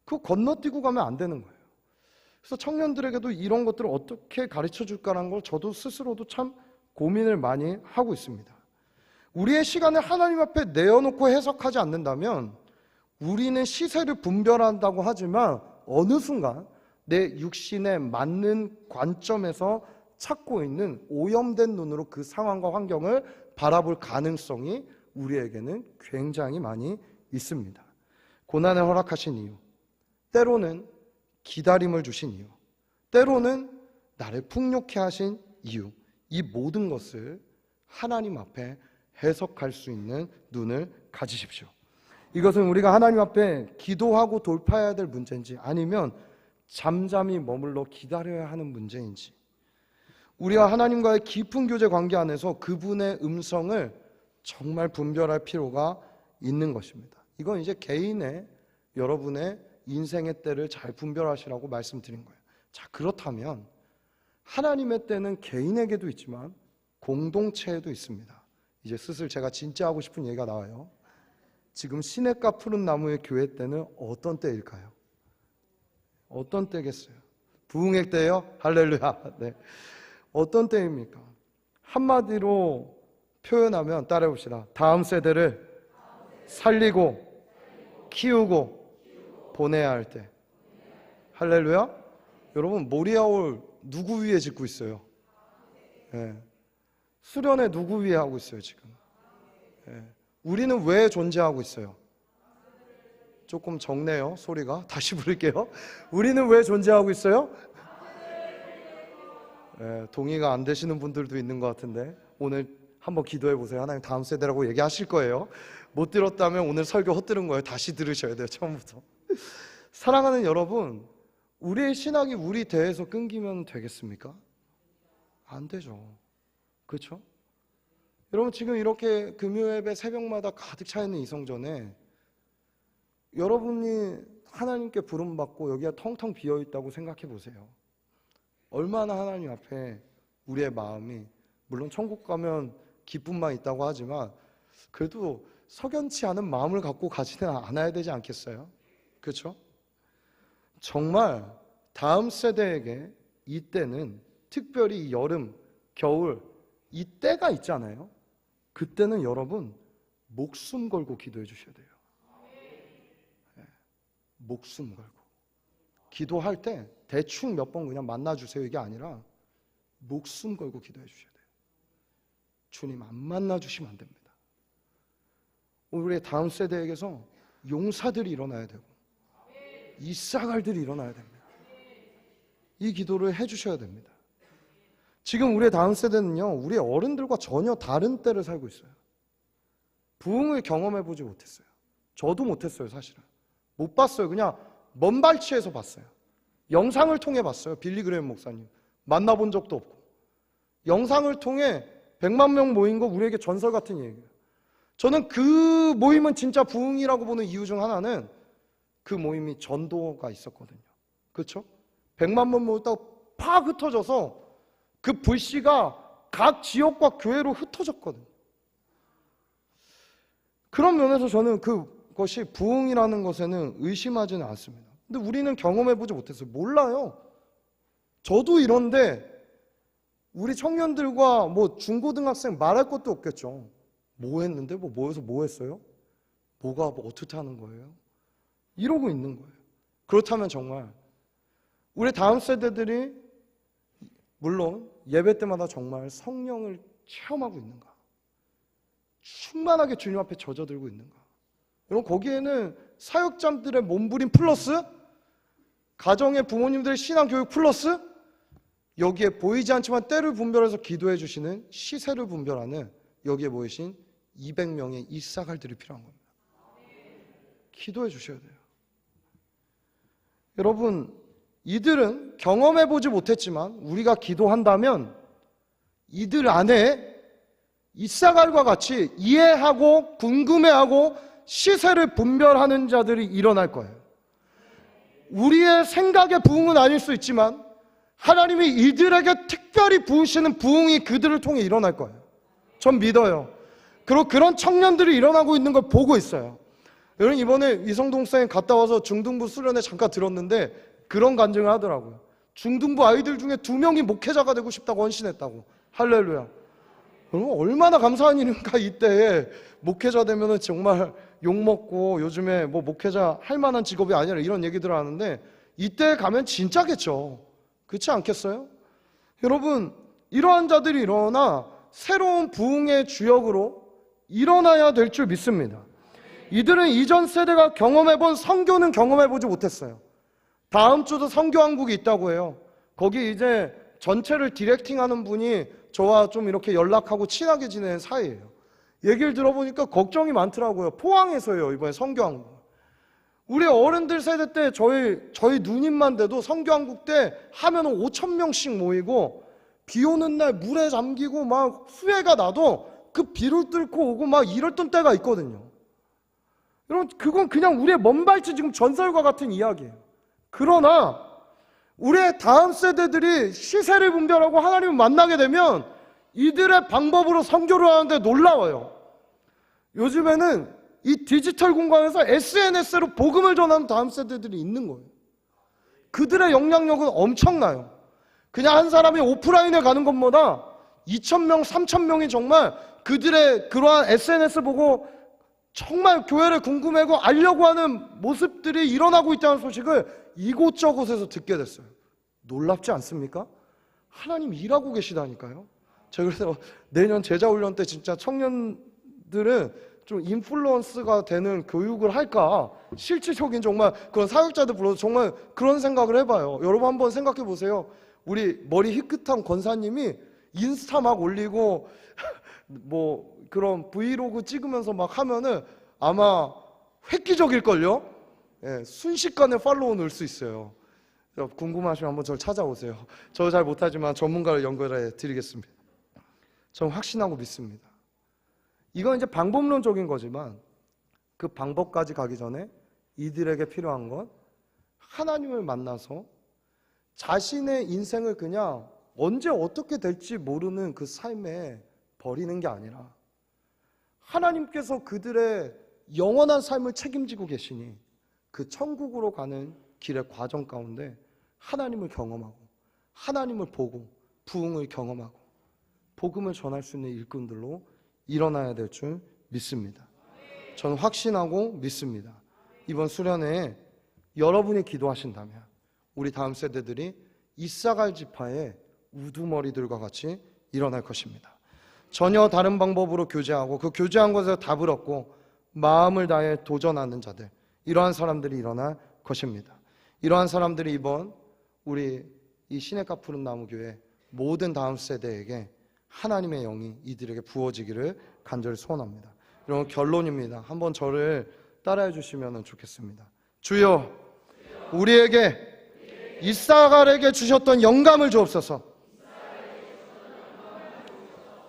그거 건너뛰고 가면 안 되는 거예요. 그래서 청년들에게도 이런 것들을 어떻게 가르쳐 줄까라는 걸 저도 스스로도 참 고민을 많이 하고 있습니다. 우리의 시간을 하나님 앞에 내어놓고 해석하지 않는다면 우리는 시세를 분별한다고 하지만 어느 순간 내 육신에 맞는 관점에서 찾고 있는 오염된 눈으로 그 상황과 환경을 바라볼 가능성이 우리에게는 굉장히 많이 있습니다. 고난을 허락하신 이유, 때로는 기다림을 주신 이유, 때로는 나를 풍요케 하신 이유, 이 모든 것을 하나님 앞에 해석할 수 있는 눈을 가지십시오. 이것은 우리가 하나님 앞에 기도하고 돌파해야 될 문제인지 아니면 잠잠히 머물러 기다려야 하는 문제인지, 우리가 하나님과의 깊은 교제 관계 안에서 그분의 음성을 정말 분별할 필요가 있는 것입니다. 이건 이제 개인의 여러분의 인생의 때를 잘 분별하시라고 말씀드린 거예요. 자, 그렇다면 하나님의 때는 개인에게도 있지만 공동체에도 있습니다. 이제 슬슬 제가 진짜 하고 싶은 얘기가 나와요. 지금 시냇가 푸른 나무의 교회 때는 어떤 때일까요? 어떤 때겠어요? 부흥회 때요? 할렐루야. 네. 어떤 때입니까? 한마디로 표현하면 따라해 봅시다. 다음 세대를 살리고 키우고 보내야 할 때. 할렐루야. 여러분, 모리아올 누구 위에 짓고 있어요? 네. 수련회 누구 위에 하고 있어요 지금? 네. 우리는 왜 존재하고 있어요? 조금 적네요, 소리가. 다시 부를게요. 우리는 왜 존재하고 있어요? 네, 동의가 안 되시는 분들도 있는 것 같은데 오늘 한번 기도해 보세요. 하나님 다음 세대라고 얘기하실 거예요. 못 들었다면 오늘 설교 헛들은 거예요. 다시 들으셔야 돼요, 처음부터. 사랑하는 여러분, 우리의 신학이 우리 대에서 끊기면 되겠습니까? 안 되죠. 그렇죠? 여러분, 지금 이렇게 금요예배 새벽마다 가득 차 있는 이 성전에 여러분이 하나님께 부름받고 여기가 텅텅 비어있다고 생각해 보세요. 얼마나 하나님 앞에 우리의 마음이, 물론 천국 가면 기쁨만 있다고 하지만 그래도 석연치 않은 마음을 갖고 가지는 않아야 되지 않겠어요? 그렇죠? 정말 다음 세대에게 이때는 특별히 여름, 겨울 이 때가 있잖아요. 그때는 여러분 목숨 걸고 기도해 주셔야 돼요. 네, 목숨 걸고 기도할 때 대충 몇 번 그냥 만나주세요 이게 아니라 목숨 걸고 기도해 주셔야 돼요. 주님 안 만나주시면 안 됩니다. 우리의 다음 세대에게서 용사들이 일어나야 되고 이사갈들이 일어나야 됩니다. 이 기도를 해주셔야 됩니다. 지금 우리의 다음 세대는요, 우리 어른들과 전혀 다른 때를 살고 있어요. 부흥을 경험해보지 못했어요. 저도 못했어요. 사실은 못 봤어요. 그냥 먼 발치에서 봤어요. 영상을 통해 봤어요. 빌리 그레이엄 목사님 만나본 적도 없고 영상을 통해 100만 명 모인 거 우리에게 전설 같은 얘기예요. 저는 그 모임은 진짜 부흥이라고 보는 이유 중 하나는 그 모임이 전도가 있었거든요. 그렇죠? 100만 명 모였다고 팍 흩어져서 그 불씨가 각 지역과 교회로 흩어졌거든요. 그런 면에서 저는 그것이 부흥이라는 것에는 의심하지는 않습니다. 근데 우리는 경험해보지 못했어요. 몰라요. 저도 이런데 우리 청년들과 뭐 중고등학생 말할 것도 없겠죠. 뭐 했는데 뭐해서 뭐 했어요? 뭐가 뭐 어떻게 하는 거예요? 이러고 있는 거예요. 그렇다면 정말 우리 다음 세대들이 물론 예배 때마다 정말 성령을 체험하고 있는가? 충만하게 주님 앞에 젖어들고 있는가? 여러분, 거기에는 사역자들의 몸부림 플러스 가정의 부모님들의 신앙교육 플러스 여기에 보이지 않지만 때를 분별해서 기도해 주시는 시세를 분별하는 여기에 모이신 200명의 이사갈들이 필요한 겁니다. 기도해 주셔야 돼요. 여러분, 이들은 경험해보지 못했지만 우리가 기도한다면 이들 안에 이사갈과 같이 이해하고 궁금해하고 시세를 분별하는 자들이 일어날 거예요. 우리의 생각의 부흥은 아닐 수 있지만 하나님이 이들에게 특별히 부으시는 부흥이 그들을 통해 일어날 거예요. 전 믿어요. 그리고 그런 청년들이 일어나고 있는 걸 보고 있어요. 여러분, 이번에 이성동 목사님 갔다 와서 중등부 수련회 잠깐 들었는데 그런 간증을 하더라고요. 중등부 아이들 중에 2명이 목회자가 되고 싶다고 헌신했다고. 할렐루야. 여러분, 얼마나 감사한 일인가. 이때에 목회자 되면은 정말 욕먹고 요즘에 뭐 목회자 할 만한 직업이 아니라 이런 얘기들을 하는데 이때 가면 진짜겠죠. 그렇지 않겠어요? 여러분, 이러한 자들이 일어나 새로운 부흥의 주역으로 일어나야 될 줄 믿습니다. 이들은 이전 세대가 경험해본 선교는 경험해보지 못했어요. 다음 주도 선교왕국이 있다고 해요. 거기 이제 전체를 디렉팅하는 분이 저와 좀 이렇게 연락하고 친하게 지내는 사이예요. 얘기를 들어보니까 걱정이 많더라고요. 포항에서요, 이번에 선교왕국. 우리 어른들 세대 때 저희 누님만 돼도 선교왕국 때 하면은 5,000명씩 모이고 비 오는 날 물에 잠기고 막 수해가 나도 그 비를 뚫고 오고 막 이랬던 때가 있거든요. 여러분, 그건 그냥 우리의 먼 발치 지금 전설과 같은 이야기예요. 그러나 우리의 다음 세대들이 시세를 분별하고 하나님을 만나게 되면 이들의 방법으로 선교를 하는데 놀라워요. 요즘에는 이 디지털 공간에서 SNS로 복음을 전하는 다음 세대들이 있는 거예요. 그들의 영향력은 엄청나요. 그냥 한 사람이 오프라인에 가는 것보다 2,000명, 3,000명이 정말 그들의 그러한 SNS 보고 정말 교회를 궁금해하고 알려고 하는 모습들이 일어나고 있다는 소식을 이곳저곳에서 듣게 됐어요. 놀랍지 않습니까? 하나님 일하고 계시다니까요. 제가 그래서 내년 제자훈련 때 진짜 청년들은 좀 인플루언스가 되는 교육을 할까? 실질적인 정말 그런 사역자들 불러서 정말 그런 생각을 해봐요. 여러분 한번 생각해 보세요. 우리 머리 희끗한 권사님이 인스타 막 올리고 뭐 그런 브이로그 찍으면서 막 하면은 아마 획기적일걸요? 예, 순식간에 팔로워 늘 수 있어요. 궁금하시면 한번 저를 찾아오세요. 저 잘 못하지만 전문가를 연결해 드리겠습니다. 저는 확신하고 믿습니다. 이건 이제 방법론적인 거지만 그 방법까지 가기 전에 이들에게 필요한 건 하나님을 만나서 자신의 인생을 그냥 언제 어떻게 될지 모르는 그 삶에 버리는 게 아니라 하나님께서 그들의 영원한 삶을 책임지고 계시니 그 천국으로 가는 길의 과정 가운데 하나님을 경험하고 하나님을 보고 부흥을 경험하고 복음을 전할 수 있는 일꾼들로 일어나야 될 줄 믿습니다. 저는 확신하고 믿습니다. 이번 수련회에 여러분이 기도하신다면 우리 다음 세대들이 이사갈 지파의 우두머리들과 같이 일어날 것입니다. 전혀 다른 방법으로 교제하고 그 교제한 것에서 답을 얻고 마음을 다해 도전하는 자들, 이러한 사람들이 일어날 것입니다. 이러한 사람들이 이번 우리 이 시냇가 푸른 나무 교회 모든 다음 세대에게 하나님의 영이 이들에게 부어지기를 간절히 소원합니다. 이런 결론입니다. 한번 저를 따라해 주시면 좋겠습니다. 주여, 우리에게 이사갈에게 주셨던 영감을 주옵소서.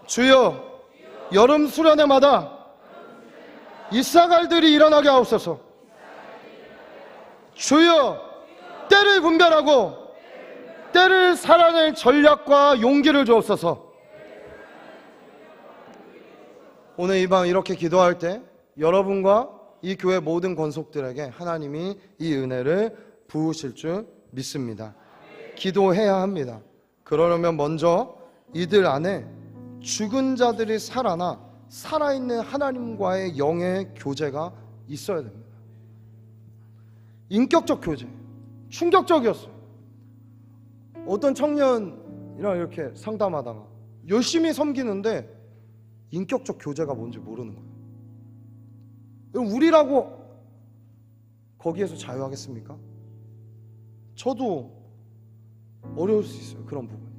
주여, 여름 수련회마다 이사갈들이 일어나게 하옵소서. 주여, 때를 분별하고 때를 살아낼 전략과 용기를 주옵소서. 오늘 이 밤 이렇게 기도할 때 여러분과 이 교회 모든 권속들에게 하나님이 이 은혜를 부으실 줄 믿습니다. 기도해야 합니다. 그러려면 먼저 이들 안에 죽은 자들이 살아나 살아있는 하나님과의 영의 교제가 있어야 됩니다. 인격적 교제, 충격적이었어요. 어떤 청년이랑 이렇게 상담하다가 열심히 섬기는데 인격적 교제가 뭔지 모르는 거예요. 여러분, 우리라고 거기에서 자유하겠습니까? 저도 어려울 수 있어요. 그런 부분이.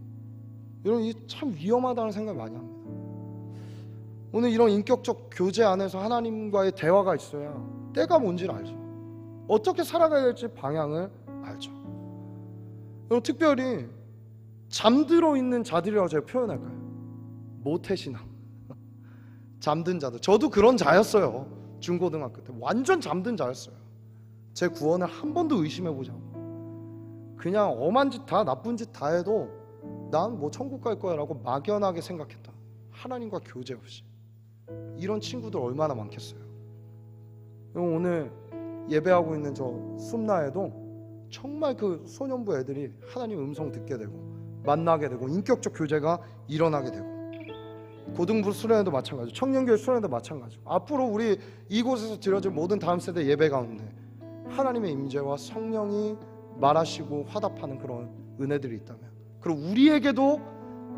여러분, 이게 참 위험하다는 생각을 많이 합니다. 오늘 이런 인격적 교제 안에서 하나님과의 대화가 있어야 때가 뭔지를 알죠. 어떻게 살아가야 될지 방향을 알죠. 여러분, 특별히 잠들어 있는 자들이라고 제가 표현할까요? 모태신앙. 잠든 자들. 저도 그런 자였어요. 중고등학교 때 완전 잠든 자였어요. 제 구원을 한 번도 의심해보지 않고 그냥 엄한 짓 다, 나쁜 짓 다 해도 난 뭐 천국 갈 거야 라고 막연하게 생각했다. 하나님과 교제 없이. 이런 친구들 얼마나 많겠어요. 오늘 예배하고 있는 저 숨나에도 정말 그 소년부 애들이 하나님 음성 듣게 되고 만나게 되고 인격적 교제가 일어나게 되고, 고등부 수련회도 마찬가지고 청년교회 수련회도 마찬가지고, 앞으로 우리 이곳에서 드려질 모든 다음 세대 예배 가운데 하나님의 임재와 성령이 말하시고 화답하는 그런 은혜들이 있다면, 그리고 우리에게도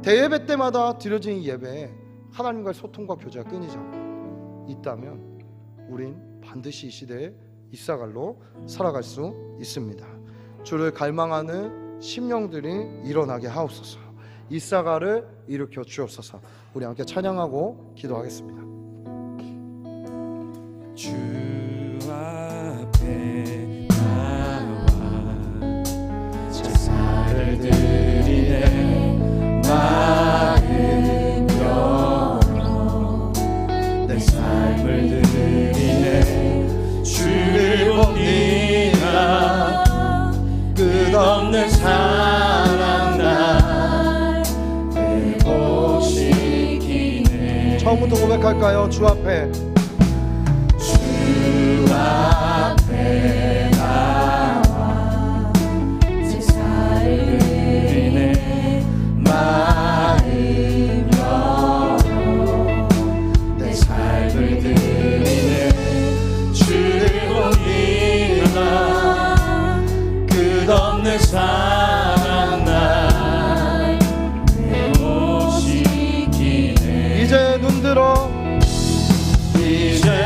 대예배 때마다 드려진 이 예배에 하나님과의 소통과 교제가 끊이지 않고 있다면 우린 반드시 이 시대에 이사갈로 살아갈 수 있습니다. 주를 갈망하는 심령들이 일어나게 하옵소서. 이사갈을 일으켜 주옵소서. 우리 함께 찬양하고 기도하겠습니다. 주 앞에 나와 제사를 드리네. 마음 열어 내 삶을 드리네. 주를 봅니다. 끝없는 사랑 날 회복시키네. 처음부터 고백할까요? 주 앞에, 주 앞에 나와 제사를 드리네. 마음 열어 내 삶을 드리네. 주를 봅니다. 끝없는 사랑 날 회복시키네. 이제 눈 들어, 이제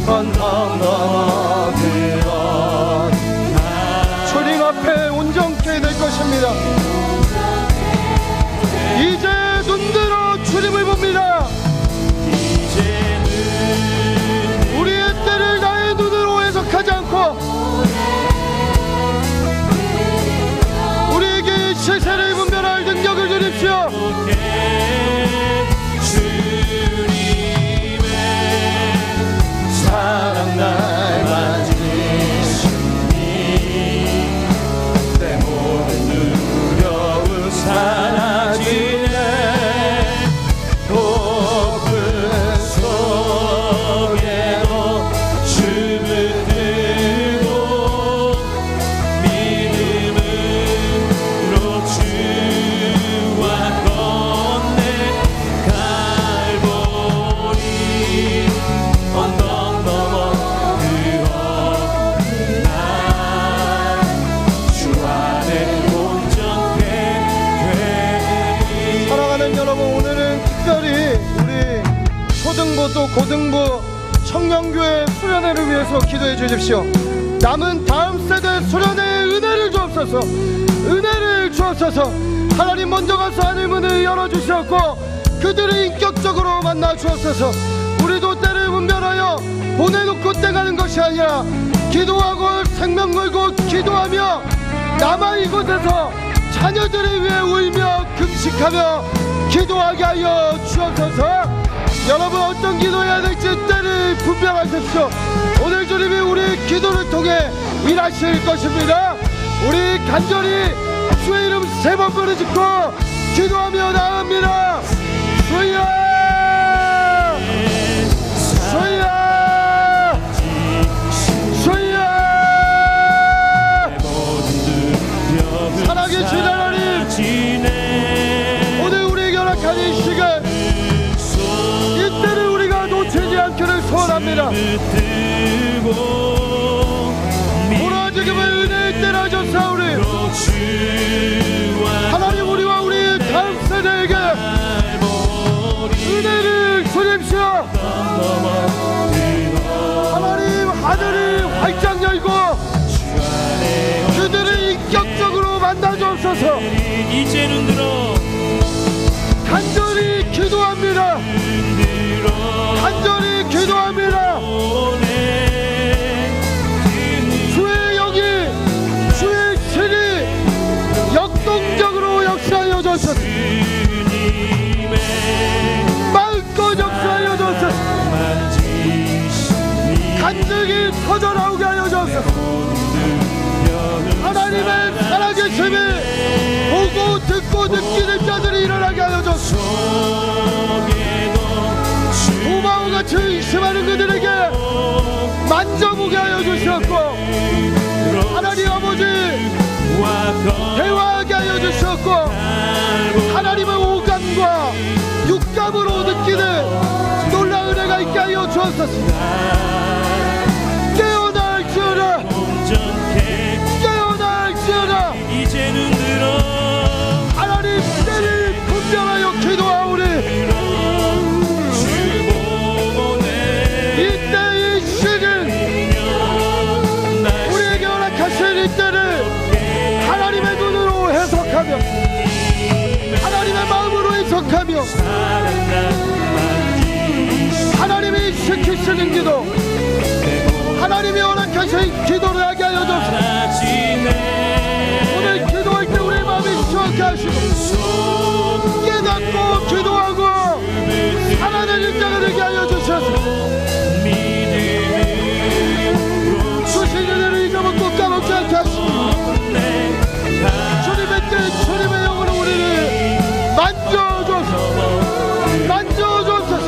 언덕 넘어 들어 주님 앞에 온전케 될 것입니다. 이제 눈들어 주님을 봅니다. 우리의 때를 나의 눈으로 해석하지 않고 우리에게 실세를 분별할 능력을 주십시오. 주님의 사랑 날 만지시니 내 모든 두려움 사라지네. 높은 속에도 춤을 들고 믿음으로 주와 건네 갈보리 언덕 넘어 들어나 주 안에 온전케 되리. 사랑하는 여러분, 오늘은 특별히 우리 초등부 또 고등부 청년교회 수련회를 위해서 기도해 주십시오. 남은 다음 세대 수련회의 은혜를 주옵소서. 은혜를 주옵소서. 하나님 먼저 가서 하늘 문을 열어주셨고 그들을 인격적으로 만나 주옵소서. 우리도 때를 분별하여 보내놓고 떼가는 것이 아니라 기도하고 생명 걸고 기도하며 남아 이곳에서 자녀들을 위해 울며 금식하며 기도하게 하여 주옵소서. 여러분, 어떤 기도해야 될지 때를 분별하십시오. 오늘 주님이 우리 기도를 통해 일하실 것입니다. 우리 간절히 주의 이름 3번 부르짖고 기도하며 나옵니다. 주여 주여 주여. 살아계신 하나님, 오늘 우리에게 허락한 이 시간 이때를 우리가 놓치지 않기를 소원합니다. 돌아지금의 은혜의 때를 하셨사오니 하나님, 우리와 우리 다음 세대에게 은혜를 주십시오. 하나님, 하늘을 활짝 열고 그들을 인격적으로 만나주옵소서. 이제 눈들어 간절히 기도합니다. 간절히 기도합니다. 주의 영이 주의 신이 역동적으로 역사하여 주소서. 마음껏 역사하여 주소서. 간증이 터져나오게 하여 주소서. 하나님의 살아계심을 보고 듣고 느끼는 자들이 일어나게 하여 주소서. 도마와 같이 의심하는 그들에게 만져보게 하여 주셨고 하나님 아버지 대화하게 하여 주셨고 하나님의 오감과 육감으로 느끼는 놀라운 은혜가 있게 하여 주옵소서. 깨어날지어다 깨어날지어다. 이제는 들어 하나님 때를 분별하여 기도하오니 이때의 시는 우리에게 허락하신 이때를 하나님의 눈으로 해석하며 하나님의 마음으로 해석하며 하나님이 시키시는 기도 하나님이 허락하신 기도를 하게 하여 주옵소서. 오늘 기도할 때 우리의 마음이 시원케 하시고 깨닫고 기도하고 살아내는 자가 되게 하여 주시옵소서. 주신 은혜를 잊어먹고 까먹지 않게 하시고 주님의 뜻 주님의 영으로 우리를 만져주옵소서. 만져주옵소서.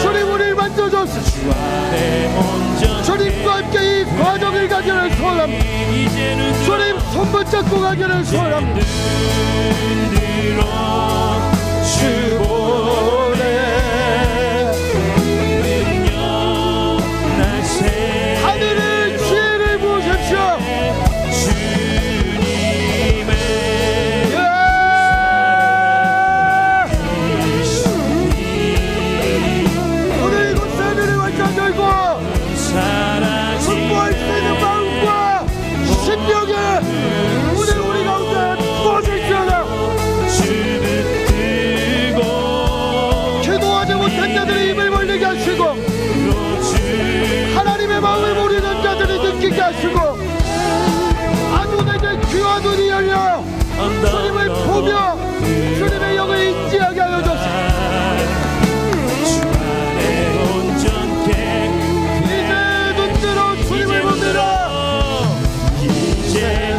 주님 우리를 만져주옵소서. 주님과 함께 이 과정을 가기를 소원합니다. 주님 손붙잡고 가기를 소원합니다. 하늘의 지혜를 부으십시오. 오늘 이곳 하늘을 완전 열고 하시고 아주 내게 귀와 눈이 열려 주님을 보며 주님의 영을 인지하게 하여 주옵소서. 이제 눈들어 주님을 봅니다. 이제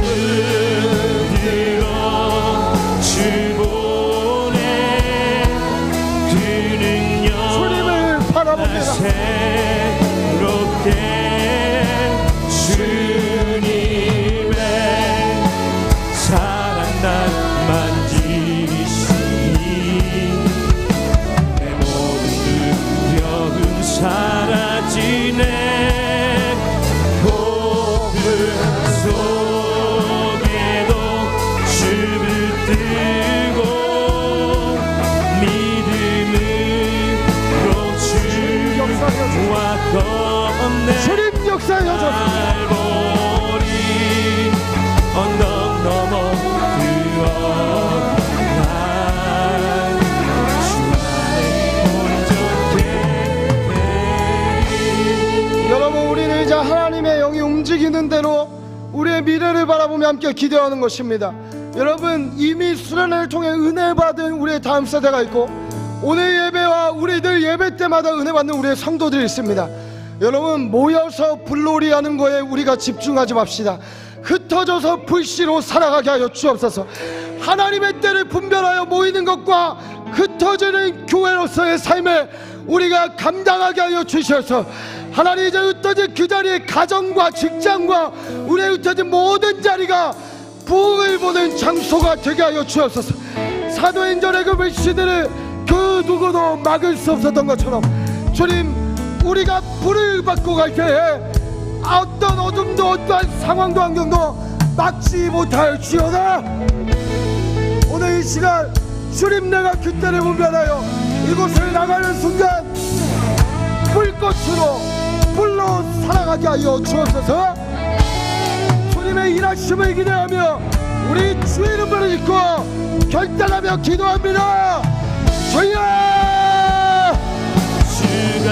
눈들어 주 보네. 그 능력 주님을 바라봅니다. 새롭게 주님의 사랑 날 만지시니 내 모든 두려움 사라지네. 고금 속에도 춤을 뜨고 믿음으로 주와 걷네. 주님 역사하여 주옵소서. 갈보리 언덕 넘어 들어간 주 안에 온전히 여러분, 우리는 이제 하나님의 영이 움직이는 대로 우리의 미래를 바라보며 함께 기도하는 것입니다. 여러분, 이미 수련회를 통해 은혜 받은 우리의 다음 세대가 있고 오늘 예배와 우리들 예배 때마다 은혜 받는 우리의 성도들이 있습니다. 여러분, 모여서 불놀이 하는 거에 우리가 집중하지 맙시다. 흩어져서 불씨로 살아가게 하여 주옵소서. 하나님의 때를 분별하여 모이는 것과 흩어지는 교회로서의 삶을 우리가 감당하게 하여 주셔서 하나님, 이제 흩어진 그 자리에 가정과 직장과 우리의 흩어진 모든 자리가 부흥을 보는 장소가 되게 하여 주옵소서. 사도행전의 그 불씨들을 그 누구도 막을 수 없었던 것처럼 주님, 우리가 불을 받고 갈 때에 어떤 어둠도 어떠한 상황도 환경도 막지 못할지어다. 오늘 이 시간 주님, 내가 그때를 분별하여 이곳을 나가는 순간 불로 살아가게 하여 주옵소서. 주님의 일하심을 기대하며 우리 주의 이름을 짓고 결단하며 기도합니다. 주여, 주가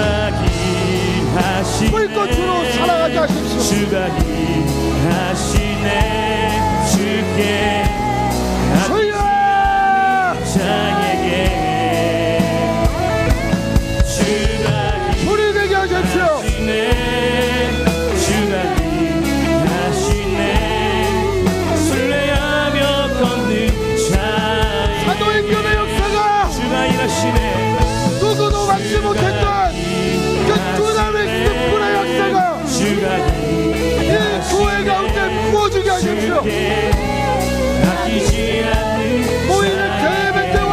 일하시네. 불꽃으로 살아가게 하십시오. 주가 일하시네. 주께 주여, 자에게 주가 불이 되게 하십시오. 일하시네. 주가 일하시네. 순례하며 걷는 자에게 사도행전의 역사가 주가 일하시네. 누구도 막지 못했던 그 두나의 숯불의 역사가 주가 이 교회 가운데 부어주게 하십시오. 아끼지 않는 모이는 대예배 때와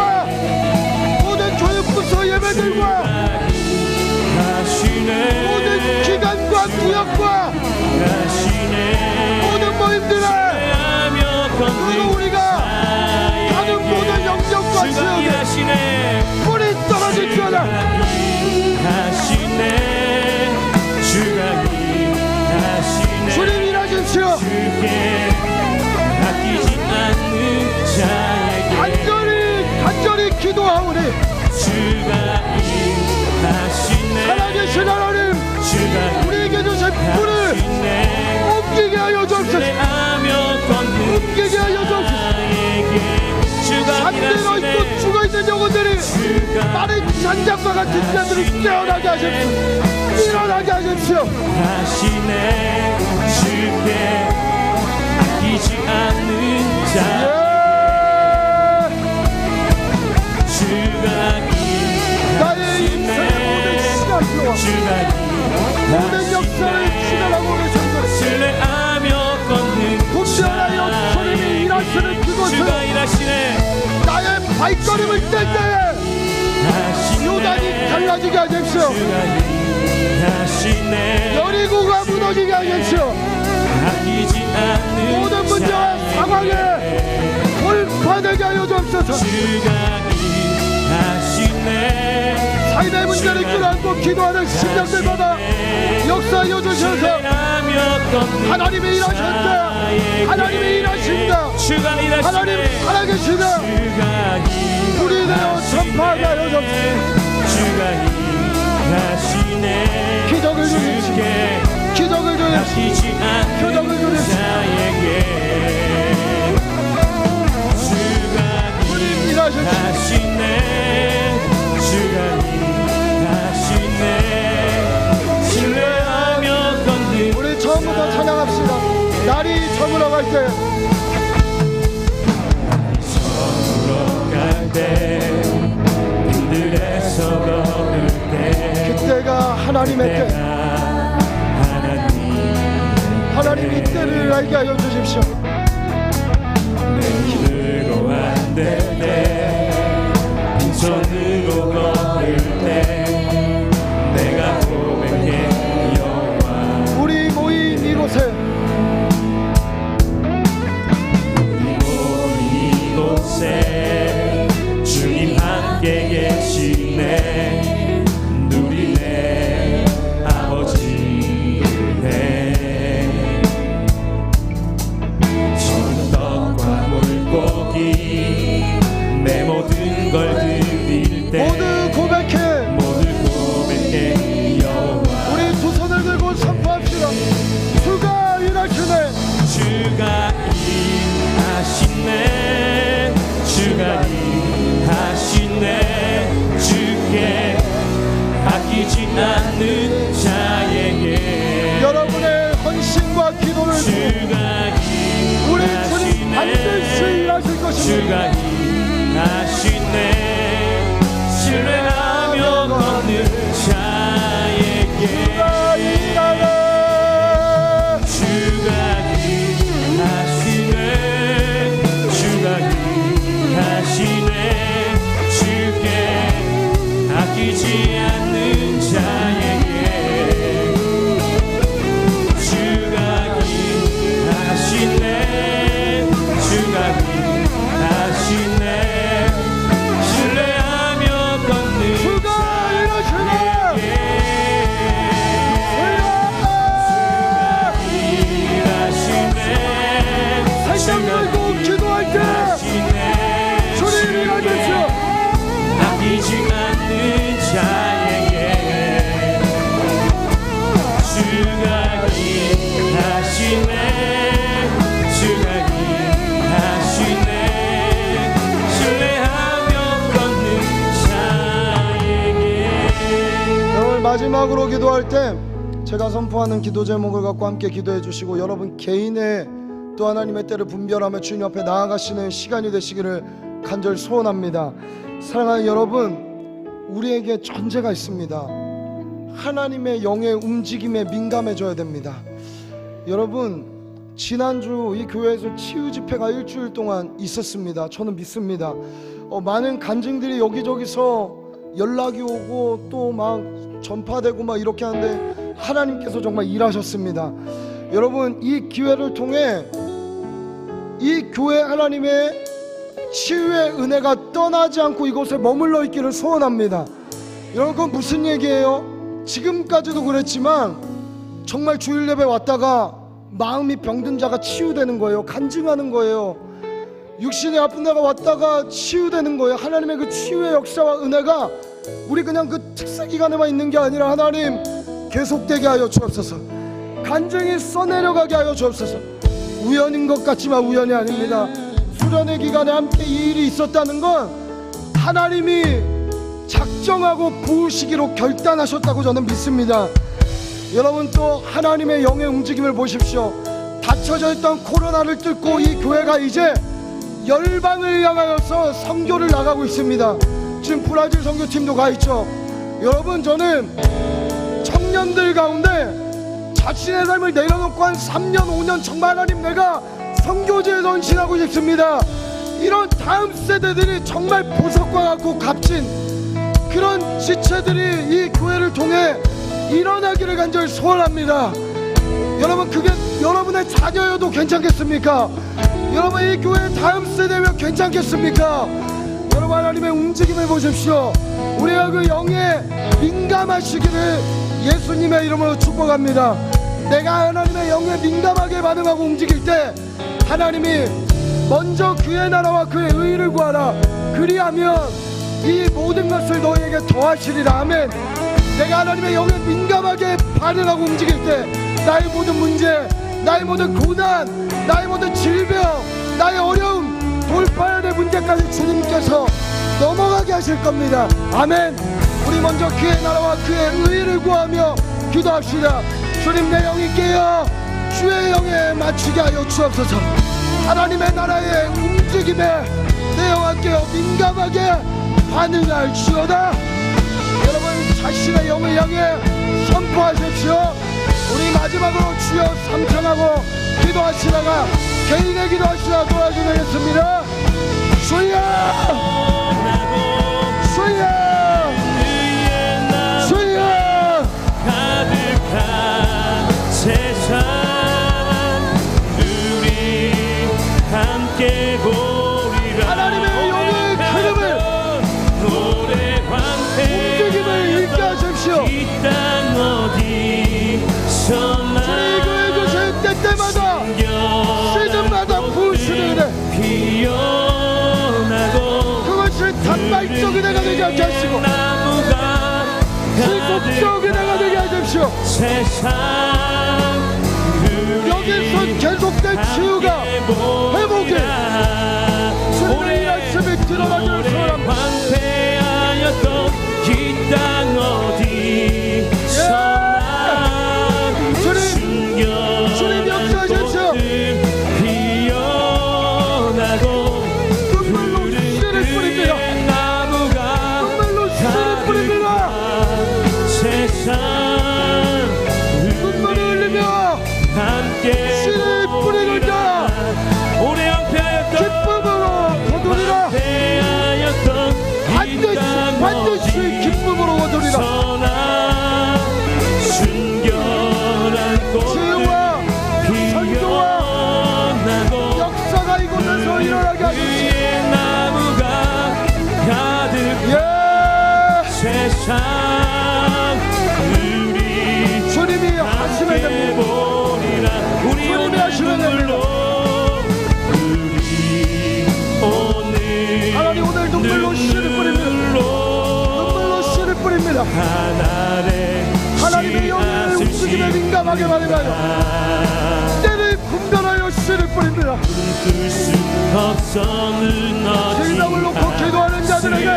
모든 교육부서 예배들과 모든 기관과 구역과 모든 모임들을 그리고 우리가 가는 모든 영역과 지역에 불이 떨어질지어다. 주님, 일하십시오. 간절히 기도하오니 살아계신 하나님, 우리에게 주신 불을 옮기게 하여 주옵소서. 옮기게 하여 주옵소서. 잠들어 있고 죽어있는 영혼들이 마른 잔장과 같은 자들을 깨어나게 하십시오. 일어나게 하십시오. 하시네. 주께 아끼지 않는 자 주가 나의 인생의 모든 시간표와 모든 역사를 지나가고 계십니다. 신뢰하며 걷는 분별하여 주님이 일하시는 그곳을 주가 일하시네. 나의 발걸음을 뗄 때에 요단이 갈라지게 하십시오. 주가 일하시네. 여리고가 무너지게 하십시오. 아끼지 않는 모든 문제와 상황에 돌파되게 하여 주옵소서. 주가 일하시네. 삶의 문제를 끌어안고 기도하는 심령들마다 역사하여 주셔서 하나님이 일하신다. 하나님이 일하신다. 하나님 살아계시다. 불이 되어 전파하게 하여 주옵소서. 기적을 주십시오. 기적을 주십시오. 날이 저물어갈 때 갈 때, 들에서 걸을 때, 그때가 하나님의 때, 하나님 이 때를 알게 하여 주십시오. 내 힘으로 안 될 때, 빈손으로 걸을 때, 내가 고백해 여호와. 우리 모인 이곳에 이곳에 주님 함께 계시네. 누리네 아버지네. 전떡과 물고기 내 모든 걸 드릴 때 모두 고백해. 모두 고백해 여호와. 우리 두 손을 들고 선포합시다. 주가 일하시네. 주가 일하시네. 주가 일하시네. 주께 아끼지 않는 자에게 여러분의 헌신과 기도를 통해 주가 우리 주님 반드시 일하시네. 일하실 것입니다. 주가 일하시네. 신뢰하며 걷는 자에게 주가 일하네. 주가 일하시네. 주가 일하시네. 주께 아끼지 않는 자에게 주가 일하시네. 주가 일하시네. 신뢰하며 걷는 주가 일하시네. 일하시네. 살짝 들고 기도할 때 주님 일하겠죠. 아끼지 않는 자에게 주가 일하시네. 주가 일하시네. 신뢰하며 걷는 자에게. 오늘 마지막으로 기도할 때 제가 선포하는 기도 제목을 갖고 함께 기도해 주시고 여러분 개인의 또 하나님의 때를 분별하며 주님 앞에 나아가시는 시간이 되시기를 간절히 소원합니다. 사랑하는 여러분, 우리에게 전제가 있습니다. 하나님의 영의 움직임에 민감해져야 됩니다. 여러분, 지난주 이 교회에서 치유 집회가 일주일 동안 있었습니다. 저는 믿습니다. 많은 간증들이 여기저기서 연락이 오고 또 막 전파되고 막 이렇게 하는데 하나님께서 정말 일하셨습니다. 여러분, 이 기회를 통해 이 교회 하나님의 치유의 은혜가 떠나지 않고 이곳에 머물러 있기를 소원합니다. 여러분, 그건 무슨 얘기예요? 지금까지도 그랬지만 정말 주일 예배 왔다가 마음이 병든 자가 치유되는 거예요. 간증하는 거예요. 육신이 아픈 자가 왔다가 치유되는 거예요. 하나님의 그 치유의 역사와 은혜가 우리 그냥 그 특세 기간에만 있는 게 아니라 하나님 계속되게 하여 주옵소서. 간증이 써내려가게 하여 주옵소서. 우연인 것 같지만 우연이 아닙니다. 수련의 기간에 함께 이 일이 있었다는 건 하나님이 작정하고 부으시기로 결단하셨다고 저는 믿습니다. 여러분, 또 하나님의 영의 움직임을 보십시오. 닫혀져 있던 코로나를 뚫고 이 교회가 이제 열방을 향하여서 선교를 나가고 있습니다. 지금 브라질 선교팀도 가 있죠. 여러분, 저는 청년들 가운데 자신의 삶을 내려놓고 한 3년 5년 정말 하나님 내가 선교지에 헌신하고 싶습니다. 이런 다음 세대들이 정말 보석과 같고 값진 그런 지체들이 이 교회를 통해 일어나기를 간절히 소원합니다. 여러분, 그게 여러분의 자녀여도 괜찮겠습니까? 여러분, 이 교회의 다음 세대면 괜찮겠습니까? 여러분, 하나님의 움직임을 보십시오. 우리가 그 영에 민감하시기를 예수님의 이름으로 축복합니다. 내가 하나님의 영에 민감하게 반응하고 움직일 때 하나님이 먼저 그의 나라와 그의 의를 구하라. 그리하면 이 모든 것을 너희에게 더하시리라. 아멘. 내가 하나님의 영에 민감하게 반응하고 움직일 때 나의 모든 문제, 나의 모든 고난, 나의 모든 질병, 나의 어려움, 돌파해야 될 문제까지 주님께서 넘어가게 하실 겁니다. 아멘. 우리 먼저 그의 나라와 그의 의를 구하며 기도합시다. 주님, 내 영이 깨어 주의 영에 맞추게 하여 주옵소서. 하나님의 나라의 움직임에 내 영과 깨어 민감하게 반응할지어다. 여러분 자신의 영을 향해 선포하십시오. 우리 마지막으로 주여 삼창하고 기도하시다가 개인의 기도하시다 도와주겠습니다. 주여 주여 주여 가득한 세상 우리 함께 보리라. 하나님의 영의 흐름을 움직임을 읽게 하십시오. 이 땅 어디서나 주의 주실 때때마다 시즌마다 부으시는 은혜, 피어나고 그것이 단발적 은혜가 되게 하게 하시고 실속적 은혜가 되게 하십시오. 세상 여기서 계속된 치유가 회복이 주님의 말씀이 드러나기를 소원합니다. 황폐하였던 이 땅 어디서나 주님 역사하십시오. 피어나고 눈물로 씨를 뿌립니다. 눈물로 씨를 뿌립니다. 세상 눈물을 흘리며 함께 씨를 뿌리는 자 오래 황폐하였던 기쁨으로 거두리라. 반드시 기쁨으로 거두리라. 치유와 선교와 역사가 이곳에서 일어나게 하십시오. 예, 세상 우리 주님이 하시면 됩니다. 주님이 하시면 됩니다. 하나님 오늘 눈물로 씨를 뿌립니다. 눈물로 씨를 뿌립니다. 하나님의 영의 움직임에 민감하게 반응하여 때를 분별하여 씨를 뿌립니다. 질병을 놓고 기도하는 자들에게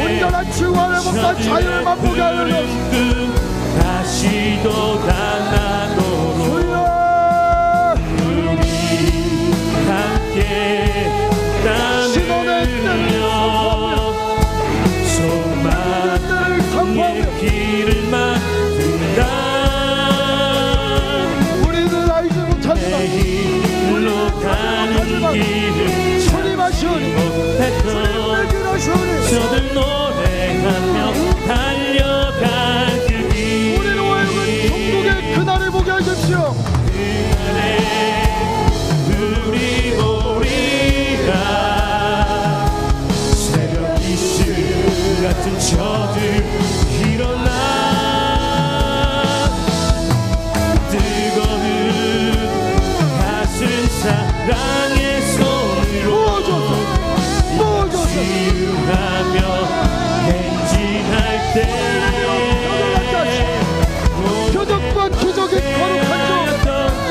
온전한 치유와 회복과 자유를 맛보게 하여 주옵소서. 다시도 당하도록 주여 함께 신원의 때를 선포합니다. 길을 막는다. 우리는 알지 못하지만 길로 가는 길을 주님 하시오니 주님의 길 하시오니 저들 노래하며 달려갈 그 길. 우리는 오해는 종국의 그날을 보게 하십시오. 우리 보리라. 새벽 이슬 같은 저들 일어나. 뜨거운 가슴 사랑의 손으로 부어줘서 치유하며 행진할 때 표적과 기적이 거룩한 주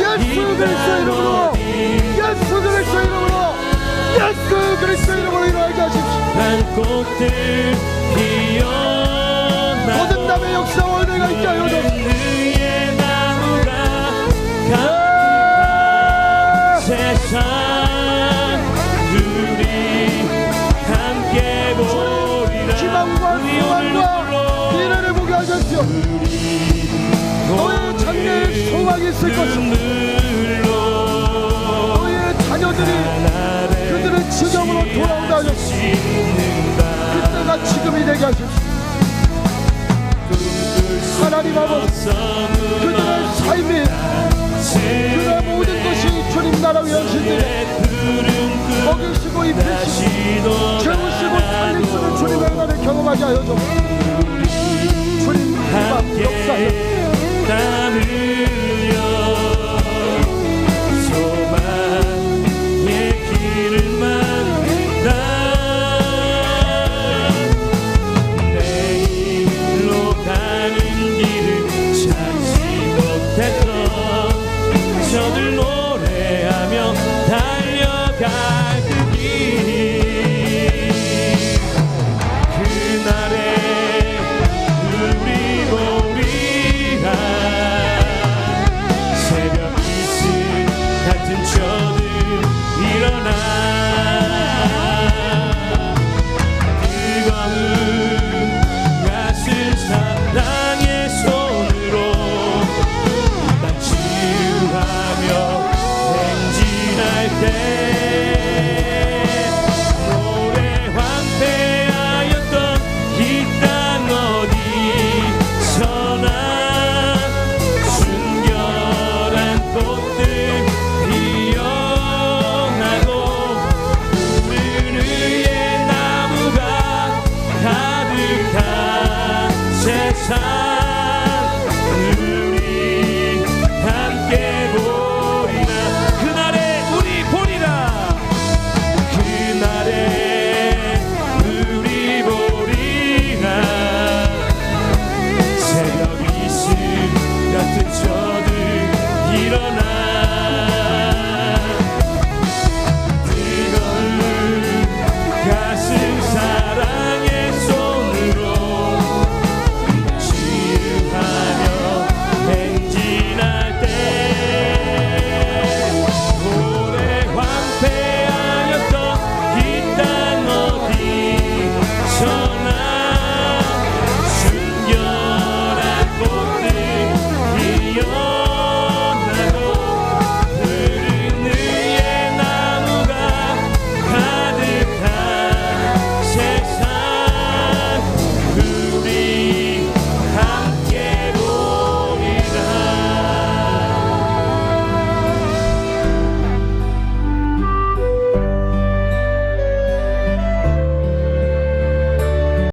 예수 그리스도의 이름으로 예수 그리스도의 이름으로 예수 그리스도의 이름으로 일어나게 하십시오. 꽃들 피어나고 거듭남의 역사와 은혜가 있게 하여 주옵소서. 의의 나무가 가득한 세상 우리 함께 보리라. 희망과 소망과 미래를 보게 하십시오. 너의 장래에 소망이 있을 것이다. 너의 자녀들이 그들의 지경으로 돌아온다 하셨습니다. 그때가 지금이 되게 하십시오. 하나님 아버지 그들의 삶이 그들의 모든 것이 주님 나라 위한 신들에 먹이시고 입히시고 채우시고 살리시는 주님의 은혜를 경험하게 하여 주옵소서. 주님 그 역사하여